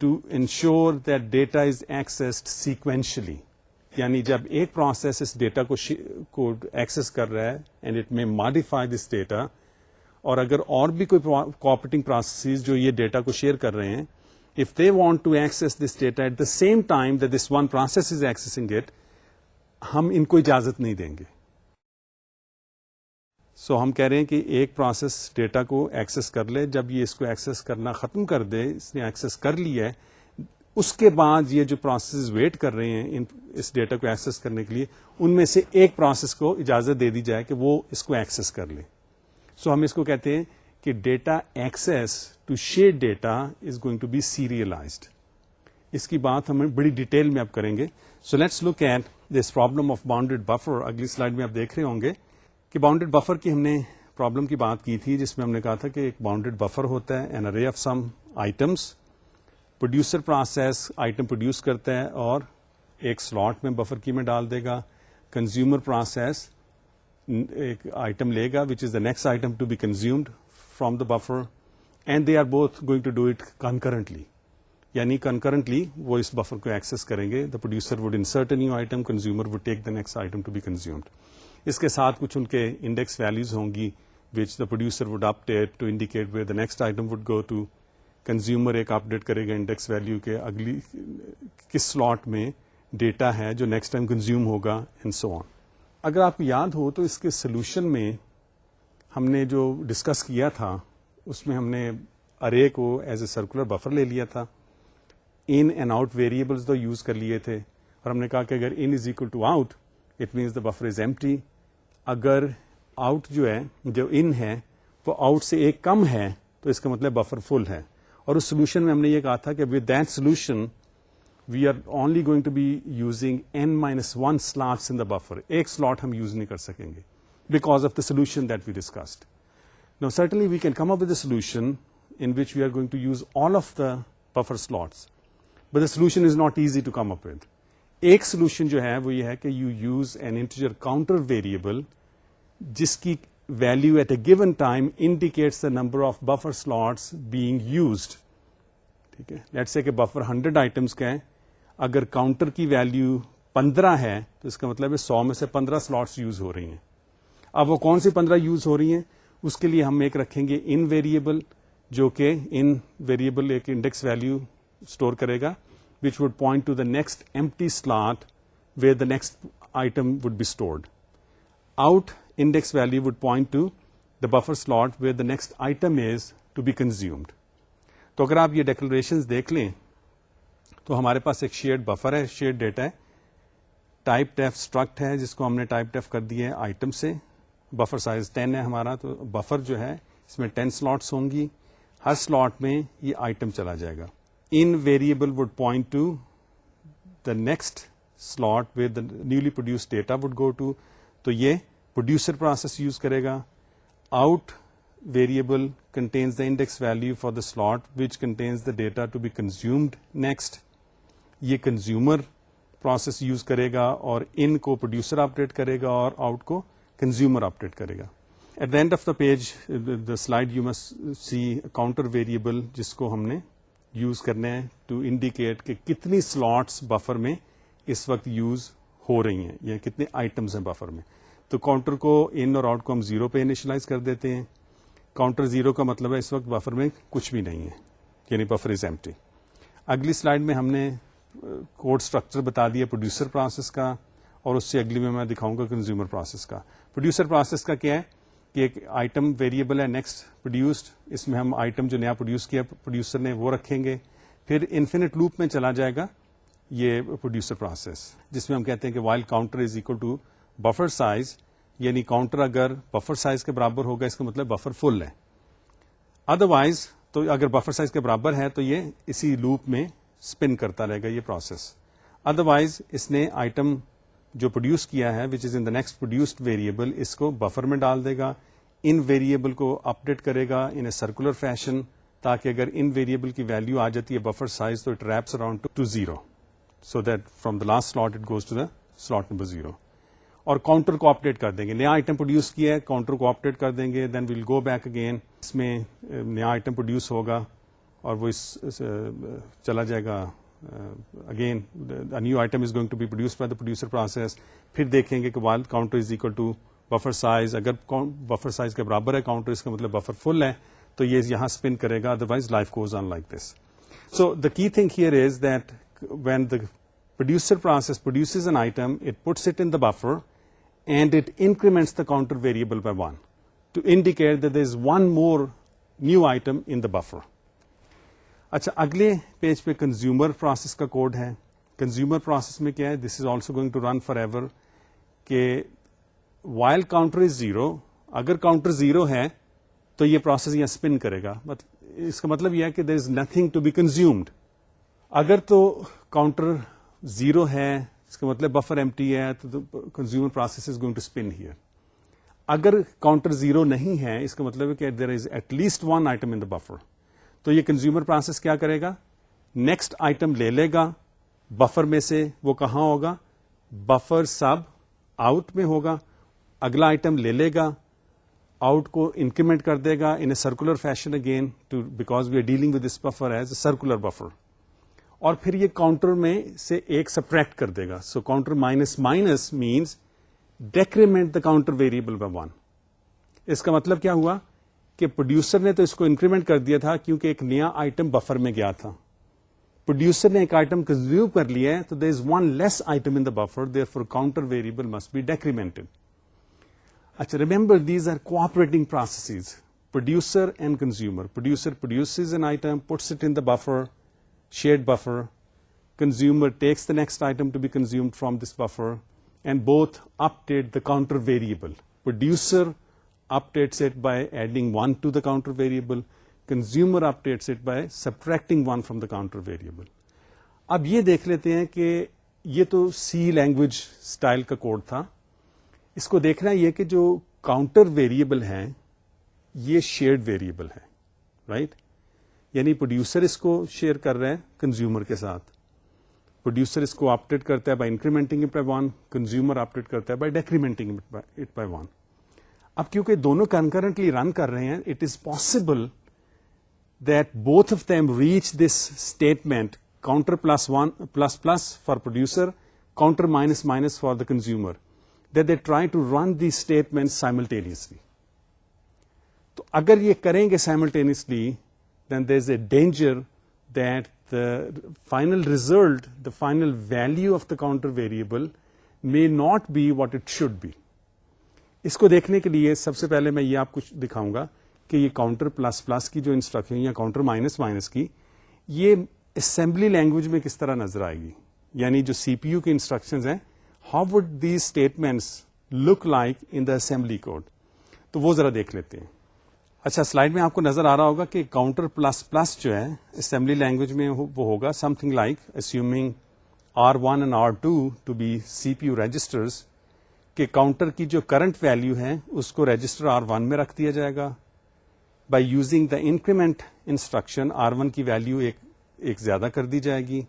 to ensure that data is accessed sequentially. یعنی جب ایک پروسیس اس ڈیٹا کو ایکسس کر رہا ہے and it may modify this data, اور اگر اور بھی کوئی کوآپریٹنگ پروسیسز جو یہ ڈیٹا کو شیئر کر رہے ہیں, if they want to access this data at the same time that this one process is accessing it, ہم ان کو اجازت نہیں دیں گے. سو ہم کہہ رہے ہیں کہ ایک پروسیس ڈیٹا کو ایکسس کر لے, جب یہ اس کو ایکسس کرنا ختم کر دے, اس نے ایکسس کر لیا ہے, اس کے بعد یہ جو پروسیسز ویٹ کر رہے ہیں اس ڈیٹا کو ایکسس کرنے کے لیے, ان میں سے ایک پروسیس کو اجازت دے دی جائے کہ وہ اس کو ایکسس کر لے. سو ہم اس کو کہتے ہیں کہ data access to share data is going to be serialized. اس کی بات ہم بڑی ڈیٹیل میں اب کریں گے. So let's look at this problem of bounded buffer. اگلی سلائڈ میں آپ دیکھ رہے ہوں گے کہ باؤنڈیڈ بفر کی ہم نے پرابلم کی بات کی تھی, جس میں ہم نے کہا تھا کہ ایک باؤنڈیڈ بفر ہوتا ہے, an array of some items. Producer process item produce کرتا ہے اور ایک سلاٹ میں بفر کی میں ڈال دے گا. کنزیومر پروسیس ایک آئٹم لے گا which is the next item to be consumed from the buffer, and they are both going to do it concurrently. یعنی کنکرنٹلی وہ اس بفر کو ایکسس کریں گے. The producer would insert a new item, consumer would take the next item to be consumed. اس کے ساتھ کچھ ان کے انڈیکس ویلیوز ہوں گی which the producer would update to indicate where the next item would go to. Consumer ایک اپ date کرے گا انڈیکس ویلیو کے اگلی کس سلاٹ میں ڈیٹا ہے جو نیکسٹ ٹائم کنزیوم ہوگا, اینڈ سو آن. اگر آپ کو یاد ہو تو اس کے سولوشن میں ہم نے جو ڈسکس کیا تھا اس میں ہم نے ارے کو ایز اے سرکولر بفر لے لیا تھا, ان اینڈ آؤٹ ویریبلز تو یوز کر لیے تھے, اور ہم نے کہا کہ اگر in is equal to out it means the buffer is empty. اگر آؤٹ جو ہے جو ان ہے وہ آؤٹ سے ایک کم ہے تو اس کا مطلب بفر فل ہے. اور اس سولوشن میں ہم نے یہ کہا تھا کہ with that solution we are only going to be using n-1 slots in the buffer. ایک سلاٹ ہم یوز نہیں کر سکیں گے because of the solution that we discussed. Now certainly we can come up with a solution in which we are going to use all of the buffer slots, but the solution is not easy to come up with. ایک solution جو ہے وہ یہ ہے کہ you use an integer counter variable جس کی value at a given time indicates the number of buffer slots being used. ٹھیک ہے, لیٹس سے کہ بفر 100 آئٹمس کا ہے, اگر کاؤنٹر کی ویلیو 15 ہے تو اس کا مطلب ہے 100 میں سے 15 سلاٹس یوز ہو رہی ہیں. اب وہ کون سی 15 یوز ہو رہی ہیں, اس کے لیے ہم ایک رکھیں گے ان ویریبل جو کہ ان ویریبل ایک انڈیکس ویلیو اسٹور کرے گا which would point to the next empty slot where the next item would be stored. Out index value would point to the buffer slot where the next item is to be consumed. تو اگر آپ یہ declarations دیکھ لیں تو ہمارے پاس ایک shared buffer ہے, شیئرڈ ڈیٹا ہے, ٹائپ ڈیف اسٹرکٹ ہے جس کو ہم نے ٹائپ ڈیف کر دیا ہے آئٹم سے, بفر سائز 10 ہے ہمارا, تو بفر جو ہے اس میں 10 سلاٹس ہوں گی, ہر سلاٹ میں یہ آئٹم چلا جائے گا. In variable would point to the next slot where the newly produced data would go to. تو یہ producer process use کرے گا. Out variable contains the index value for the slot which contains the data to be consumed next. یہ consumer process use کرے گا اور in کو producer update کرے گا اور out کو consumer update کرے گا. At the end of the page, the slide you must see a counter variable جس کو ہم نے یوز کرنے ہیں ٹو انڈیکیٹ کہ کتنی سلاٹس بفر میں اس وقت یوز ہو رہی ہیں یا کتنے آئٹمس ہیں بفر میں. تو کاؤنٹر کو ان اور آؤٹ کو ہم 0 پہ انیشلائز کر دیتے ہیں. کاؤنٹر 0 کا مطلب ہے اس وقت بفر میں کچھ بھی نہیں ہے, یعنی بفر از ایمپٹی. اگلی سلائڈ میں ہم نے کوڈ اسٹرکچر بتا دیا پروڈیوسر پروسیس کا, اور اس سے اگلی میں دکھاؤں گا کنزیومر پروسیس کا. پروڈیوسر پروسیس کا کیا ہے کہ ایک آئٹم ویریبل ہے نیکسٹ پروڈیوسڈ, اس میں ہم آئٹم جو نیا پروڈیوس کیا پروڈیوسر نے وہ رکھیں گے, پھر انفینٹ لوپ میں چلا جائے گا یہ پروڈیوسر پروسیس, جس میں ہم کہتے ہیں کہ while counter is equal to buffer size, یعنی کاؤنٹر اگر بفر سائز کے برابر ہوگا اس کا مطلب بفر فل ہے. ادروائز تو اگر بفر سائز کے برابر ہے تو یہ اسی لوپ میں اسپن کرتا رہے گا یہ پروسیس. ادروائز اس نے آئٹم جو پروڈیوس کیا ہے وچ از ان دا نیکسٹ پروڈیوسڈ ویریبل, اس کو بفر میں ڈال دے گا, ان ویریبل کو اپڈیٹ کرے گا ان اے سرکولر فیشن, تاکہ اگر ان ویریبل کی ویلو آ جاتی ہے بفر سائز تو it wraps around to 0, so that from the last slot it goes to the slot number 0. اور کاؤنٹر کو اپڈیٹ کر دیں گے, نیا آئٹم پروڈیوس کیا ہے کاؤنٹر کو اپڈیٹ کر دیں گے, then we'll go back again, اس میں نیا آئٹم پروڈیوس ہوگا اور وہ چلا جائے گا again a new item is going to be produced by the producer process. پھر دیکھیں گے کہ while counter is equal to buffer size, اگر buffer size کے برابر ہے counter اس کا مطلب buffer full ہے تو یہ یہاں spin کرے گا, otherwise life goes on like this. So the key thing here is that when the producer process produces an item, it puts it in the buffer and it increments the counter variable by 1 to indicate that there is one more new item in the buffer. اچھا, اگلے page پہ consumer process کا code ہے. Consumer process میں کیا ہے, this is also going to run for ایور, کہ وائل کاؤنٹر از 0, اگر کاؤنٹر 0 ہے تو یہ پروسیس یہاں اسپن کرے گا. اس کا مطلب یہ ہے کہ there is nothing to be consumed. اگر تو کاؤنٹر 0 ہے اس کا مطلب بفر ایمٹی ہے تو consumer process is going to spin here. اگر کاؤنٹر 0 نہیں ہے اس کا مطلب ہے کہ there is at least one item in the buffer. تو یہ کنزیومر پروسیس کیا کرے گا, نیکسٹ آئٹم لے لے گا بفر میں سے, وہ کہاں ہوگا, بفر سب آؤٹ میں ہوگا, اگلا آئٹم لے لے گا, آؤٹ کو انکریمنٹ کر دے گا in a circular fashion again, to because we are dealing with this buffer as a circular buffer, اور پھر یہ کاؤنٹر میں سے ایک سبٹریکٹ کر دے گا. So counter minus minus means decrement the counter variable by 1. اس کا مطلب کیا ہوا کہ پروڈیوسر نے تو اس کو انکریمنٹ کر دیا تھا کیونکہ ایک نیا آئٹم بفر میں گیا تھا. پروڈیوسر نے ایک آئٹم کنزیوم کر لیا ہے تو there is one less item in the buffer, therefore counter variable must be decremented. اچھا, remember these are cooperating processes, producer and consumer. Producer produces an item, puts it in the buffer, shared buffer. Consumer takes the next item to be consumed from this buffer, and both update the counter variable. Producer updates it by adding 1 to the counter variable. Consumer updates it by subtracting 1 from the counter variable. اب یہ دیکھ لیتے ہیں کہ یہ تو سی language style کا code تھا. اس کو دیکھنا یہ کہ جو کاؤنٹر ویریبل ہیں یہ شیئرڈ ویریبل ہے, رائٹ. یعنی پروڈیوسر اس کو شیئر کر رہے ہیں کنزیومر کے ساتھ. پروڈیوسر اس کو اپڈیٹ کرتا ہے by incrementing it by 1, consumer update کرتا ہے بائی ڈیکریمنٹنگ اٹ بائی 1. اب کیونکہ دونوں کنکرنٹلی رن کر رہے ہیں, it is possible that both of them reach this statement counter plus 1 plus plus for producer, counter minus minus for the consumer, that they try to run the statement simultaneously. تو اگر یہ کریں گے simultaneously then there's a danger that the final result, the final value of the counter variable may not be what it should be. اس کو دیکھنے کے لیے سب سے پہلے میں یہ آپ کو دکھاؤں گا کہ یہ کاؤنٹر پلس پلس کی جو انسٹرکشن یا کاؤنٹر مائنس مائنس کی یہ اسمبلی لینگویج میں کس طرح نظر آئے گی, یعنی جو سی پی یو کی انسٹرکشنز ہیں, how would these statements look like in the assembly code, تو وہ ذرا دیکھ لیتے ہیں. اچھا, سلائڈ میں آپ کو نظر آ رہا ہوگا کہ کاؤنٹر پلس پلس جو ہے اسمبلی لینگویج میں وہ ہوگا something like assuming R1 and R2 to be C P U registers, کہ کاؤنٹر کی جو کرنٹ ویلیو ہے اس کو رجسٹر R1 میں رکھ دیا جائے گا. By using the increment instruction R1 کی ویلیو ایک زیادہ کر دی جائے گی,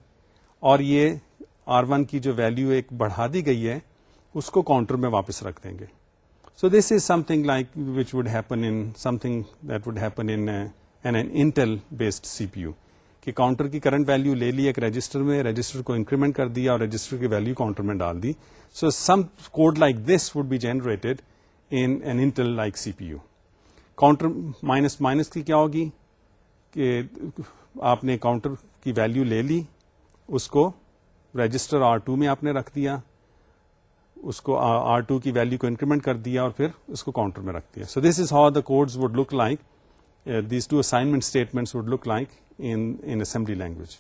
اور یہ R1 کی جو ویلیو ایک بڑھا دی گئی ہے اس کو کاؤنٹر میں واپس رکھ دیں گے. So this is something like which would happen in something that would happen in an Intel based CPU, کہ کاؤنٹر کی کرنٹ ویلیو لے لی ایک رجسٹر میں, رجسٹر کو انکریمنٹ کر دیا اور رجسٹر کی ویلیو کاؤنٹر میں ڈال دی. So some code like this would be generated in an Intel like C P U. Counter minus minus کی کیا ہوگی کہ آپ نے کاؤنٹر کی ویلیو لے لی, اس کو رجسٹر R2 میں آپ نے رکھ دیا, اس کو R2 کی ویلیو کو انکریمنٹ کر دیا اور پھر اس کو کاؤنٹر میں رکھ دیا. So this is how the codes would look like, these two assignment statements would look like in assembly language.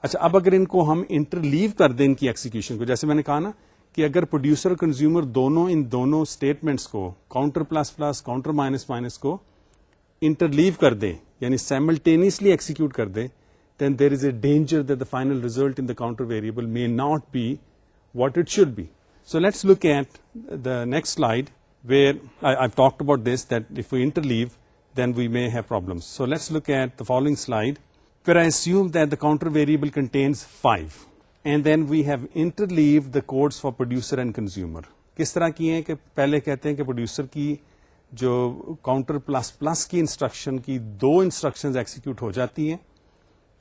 اچھا, اب اگر ان کو ہم انٹرلیو کر دیں ان کی ایکسیکیوشن کو, جیسے میں نے کہا نا کہ اگر پروڈیوسر اور کنزیومر دونوں ان دونوں اسٹیٹمنٹس کو counter plus plus counter minus minus کو انٹرلیو کر دیں, یعنی سائملٹینیسلی ایکسیکیوٹ کر دیں, then there is a danger that the final result in the counter variable may not be what it should be. So let's look at the next slide where I've talked about this, that if we interleave then we may have problems. So let's look at the following slide where I assume that the counter variable contains 5 and then we have interleaved the codes for producer and consumer. کس طرح کی ہیں کہ پہلے کہتے ہیں کہ producer کی جو کاؤنٹر پلس پلس کی انسٹرکشن کی 2 انسٹرکشنز ایکسیکیوٹ ہو جاتی ہیں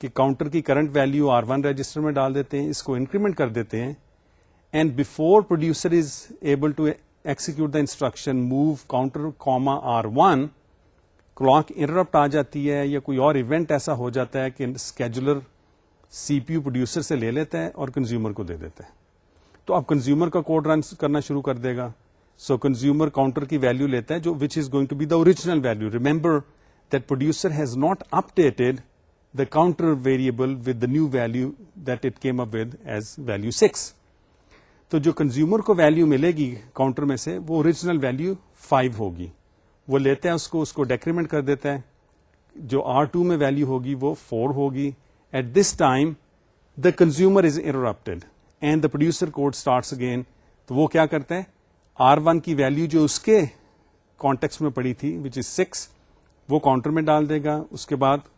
کہ کاؤنٹر کی کرنٹ ویلیو R1 رجسٹر میں ڈال دیتے ہیں, اس کو انکریمنٹ کر دیتے ہیں, and before producer is able to execute the instruction move counter comma R1, clock interrupt آ جاتی ہے یا کوئی اور ایونٹ ایسا ہو جاتا ہے کہ scheduler C P you producer سے لے لیتا ہے اور کنزیومر کو دے دیتا ہے, تو اب کنزیومر کا کوڈ رن کرنا شروع کر دے گا. سو کنزیومر کاؤنٹر کی ویلیو لیتا ہے جو which is going to be the original value. Remember that producer has not updated the counter variable with the new value that it came up with as value 6. تو جو consumer کو value ملے گی counter میں سے وہ original value 5 ہوگی, وہ لیتا ہے اس کو ڈیکریمنٹ کر دیتا ہے, جو R2 میں ویلیو ہوگی وہ 4 ہوگی. At this time the consumer is interrupted and the producer code starts again. تو وہ کیا کرتا ہے, R1 کی ویلیو جو اس کے کانٹیکسٹ میں پڑی تھی وچ از 6 وہ کاؤنٹر میں ڈال دے گا. اس کے بعد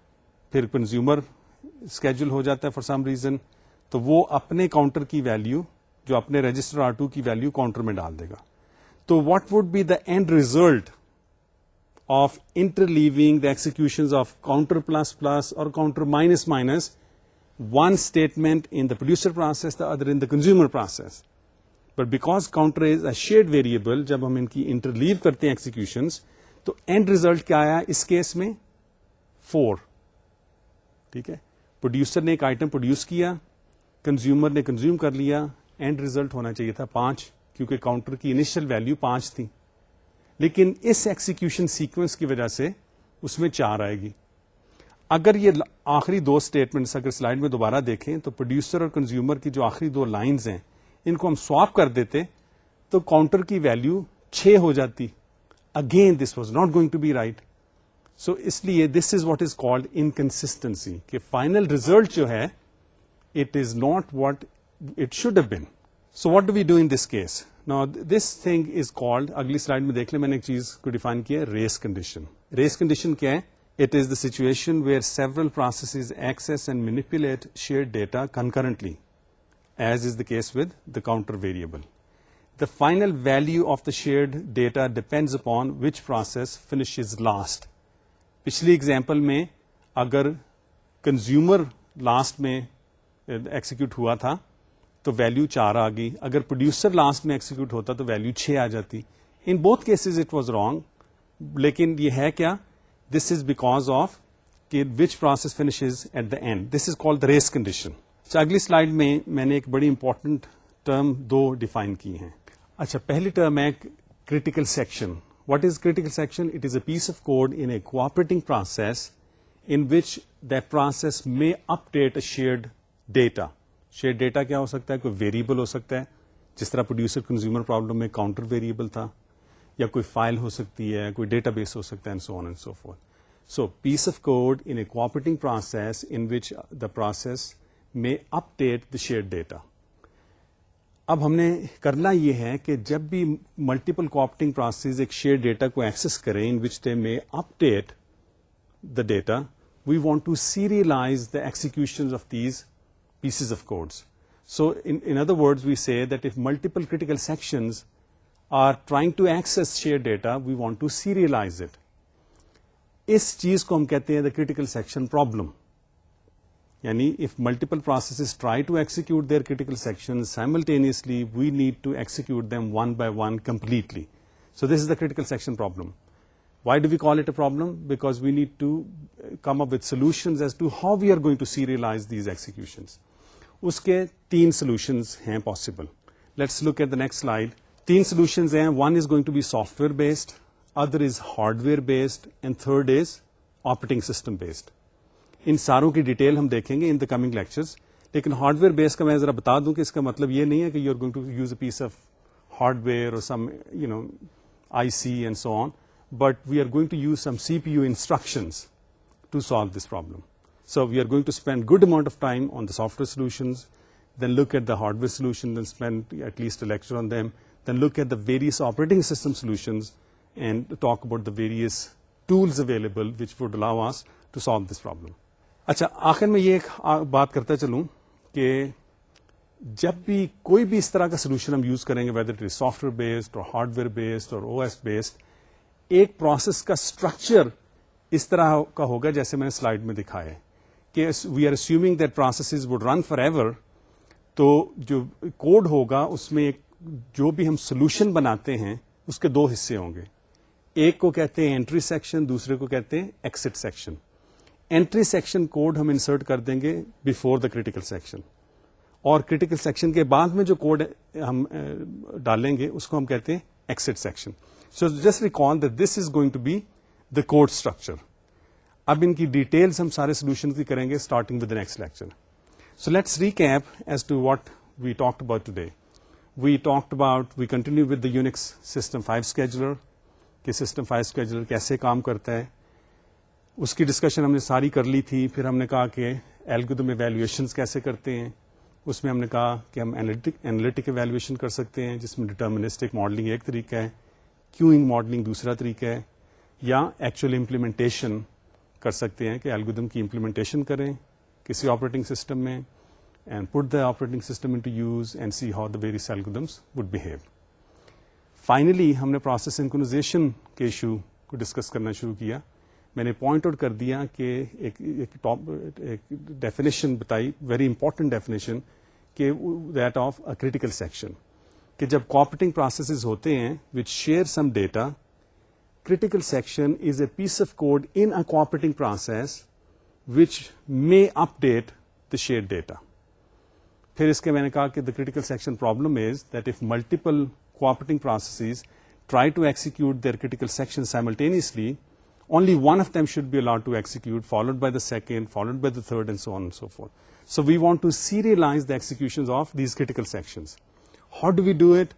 پھر کنزیومر اسکیجول ہو جاتا ہے فار سم ریزن, تو وہ اپنے کاؤنٹر کی ویلیو جو اپنے رجسٹر R2 کی ویلیو کاؤنٹر میں ڈال دے گا. تو what would be the end result of interleaving the execution of counter plus plus اور counter minus minus, one statement in the producer process, the other in the consumer process. But because counter is a shared variable, جب ہم ان کی interleave کرتے ہیں ایکسیکیوشنس, تو and result کیا آیا اس case میں 4. ٹھیک ہے, پروڈیوسر نے ایک آئٹم پروڈیوس کیا, کنزیومر نے کنزیوم کر لیا, اینڈ ریزلٹ ہونا چاہیے تھا 5 کیونکہ کاؤنٹر کی انیشل ویلیو 5 تھی, لیکن اس ایکسیکیوشن سیکوینس کی وجہ سے اس میں 4 آئے گی. اگر یہ آخری 2 اسٹیٹمنٹس اگر سلائڈ میں دوبارہ دیکھیں تو پروڈیوسر اور کنزیومر کی جو آخری 2 لائنز ہیں ان کو ہم سواپ کر دیتے تو کاؤنٹر کی ویلیو 6 ہو جاتی. Again this was not going to be right. So اس لیے this is what is called inconsistency, کہ فائنل ریزلٹ جو ہے it is not what it should have been. So what do we do in this case? Now this thing is called, اگلی slide میں دیکھ لیں میں نے ایک چیز کو ڈیفائن کیا ہے, ریس کنڈیشن. ریس کنڈیشن کیا ہے؟ It is the situation where several processes access and manipulate shared data concurrently as is the case with the counter variable. The final value of the shared data depends upon which process finishes last. پچھلی example میں اگر consumer last میں execute ہوا تھا تو value 4 آ گئی, اگر producer last میں ایکسیکیوٹ ہوتا تو ویلیو 6 آ جاتی. In both cases it was wrong, لیکن یہ ہے کیا, دس از بیکاز آف کہ which process finishes at the end. This is called the race condition. اچھا اگلی سلائڈ میں نے ایک بڑی امپورٹنٹ ٹرم دو ڈیفائن کی ہیں. اچھا پہلی ٹرم ہے critical section. What is critical section? It is a piece of code in a cooperating process in which that process may update a shared data. Shared data کیا ہو سکتا ہے؟ کوئی variable ہو سکتا ہے, جس طرح پروڈیوسر کنزیومر پرابلم میں counter variable تھا, یا کوئی فائل ہو سکتی ہے, کوئی ڈیٹا بیس ہو سکتا ہے, and so on and so forth. So piece of code in a cooperating process in which the process may update the shared data. اب ہم نے کرنا یہ ہے کہ جب بھی ملٹیپل کوآپریٹنگ پروسیس ایک شیئر ڈیٹا کو ایکسس کریں in which they may update the data, we want to serialize the execution of these pieces of codes. So in other words we say that if multiple critical sections are trying to access share data, we want to serialize it. اس چیز کو ہم کہتے ہیں the critical section problem. یعنی if multiple processes try to execute their critical sections simultaneously, we need to execute them one by one completely. So this is the critical section problem. Why do we call it a problem? Because we need to come up with solutions as to how we are going to serialize these executions. اس کے تین solutions ہیں possible. Let's look at the next slide. تین solutions ہیں. One is going to be software based, other is hardware based, and third is operating system based. ان ساروں کی detail ہم دیکھیں گے ان دا کمنگ لیکچرز. لیکن ہارڈ ویئر بیس کا میں ذرا بتا دوں کہ اس کا مطلب یہ نہیں ہے کہ you are going to use a piece of hardware اور some I C and so on, but we are going to use some C P U instructions to solve this problem. So we are going to spend good amount of time on the software solutions, then look at the hardware solution, then spend at least a lecture on them, then look at the various operating system solutions and talk about the various tools available which would allow us to solve this problem. اچھا آخر میں یہ ایک بات کرتا چلوں کہ جب بھی کوئی بھی اس طرح کا سولوشن ہم یوز کریں گے, whether it is soft where based اور ہارڈ ویئر بیسڈ اور او ایس بیسڈ, ایک پروسیس کا اسٹرکچر اس طرح کا ہوگا جیسے میں نے سلائڈ میں دکھایا ہے کہ we are assuming that processes would run for ever. تو جو کوڈ ہوگا اس میں ایک جو بھی ہم سولوشن بناتے ہیں اس کے دو حصے ہوں گے. ایک کو کہتے ہیں انٹری سیکشن, دوسرے کو کہتے ہیں exit section. Entry section code ہم انسرٹ کر دیں گے بفور دا کریٹیکل سیکشن, اور کریٹیکل سیکشن کے بعد میں جو کوڈ ہم ڈالیں گے اس کو ہم کہتے ہیں exit section. So just recall that this is going to be the code structure. اب ان کی ڈیٹیلز ہم سارے سولوشن کی کریں گے starting with the next lecture. So let's recap as to what we talked about today. We talked about, we continue with the Unix system 5 scheduler, کہ system 5 scheduler کیسے کام کرتا ہے. اس کی ڈسکشن ہم نے ساری کر لی تھی. پھر ہم نے کہا کہ الگورتھم ایویلویشنز کیسے کرتے ہیں. اس میں ہم نے کہا کہ ہم اینالیٹک ایویلویشن کر سکتے ہیں جس میں ڈٹرمنسٹک ماڈلنگ ایک طریقہ ہے, کیوئنگ ماڈلنگ دوسرا طریقہ ہے, یا ایکچوئل امپلیمنٹیشن کر سکتے ہیں کہ الگورتھم کی امپلیمنٹیشن کریں کسی آپریٹنگ سسٹم میں and put the operating system into use and see how the various algorithms would behave. Finally ہم نے پروسیس سنکرونائزیشن کے ایشو کو ڈسکس کرنا شروع کیا. میں نے پوائنٹ آؤٹ کر دیا کہ ایک ڈیفینیشن بتائی, ویری امپورٹنٹ ڈیفینیشن, کہ that of a critical section, کہ جب کوآپریٹنگ پروسیسز ہوتے ہیں which share some data, critical section is a piece of code in a cooperating process which may update the share data. پھر اس کے میں نے کہا کہ the critical section problem is that if multiple cooperating processes try to execute their critical section simultaneously, only one of them should be allowed to execute, followed by the second, followed by the third, and so on and so forth. So we want to serialize the executions of these critical sections. How do we do it?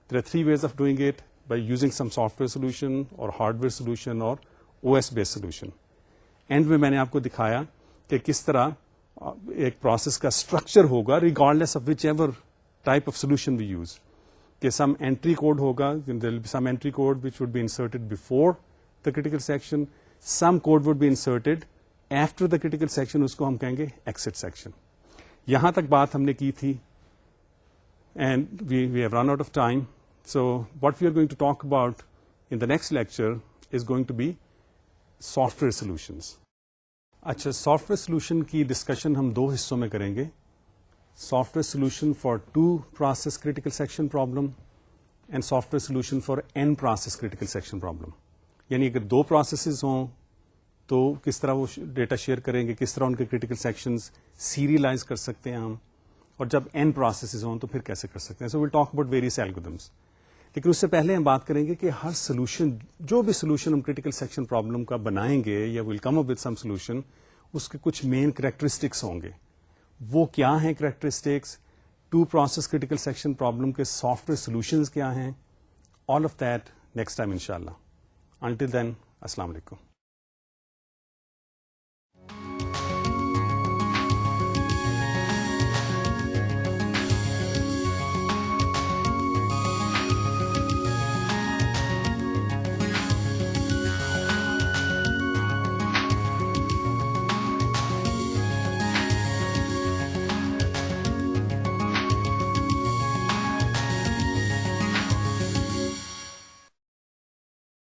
There are 3 ways of doing it: by using some software solution or hardware solution or OS based solution. End میں میں نے آپ کو دکھایا کہ کس طرح ایک پروسیس کا اسٹرکچر ہوگا regardless of whichever type of solution we use. کہ some entry code ہوگا, there will be some entry code which would be inserted before the critical section, some code would be inserted after the critical section, اس کو ہم کہیں گے exit section. یہاں تک بات ہم نے کی تھی and we have run out of time. So what we are going to talk about in the next lecture is going to be software solutions. اچھا, سافٹ ویئر سولوشن کی ڈسکشن ہم 2 حصوں میں کریں گے. Soft where solution for 2 process critical section problem and software solution for n process critical section problem. یعنی اگر 2 processes ہوں تو کس طرح وہ ڈیٹا شیئر کریں گے, کس طرح ان کے کریٹیکل سیکشنز سیریلائز کر سکتے ہیں ہم, اور جب n پروسیسز ہوں تو پھر کیسے کر سکتے ہیں. سو ویل ٹاک اباؤٹ ویریس الگورتھمس. لیکن اس سے پہلے ہم بات کریں گے کہ ہر سولوشن, جو بھی سولوشن ہم کریٹیکل سیکشن پرابلم کا بنائیں گے یا ول کم اپ وتھ سم سولوشن, اس کے کچھ مین کریکٹرسٹکس ہوں گے. وہ کیا ہیں characteristics, two process critical section problem کے سافٹ ویئر سولوشنز کیا ہیں, all of that next time انشاءاللہ. انٹل دین, السلام علیکم.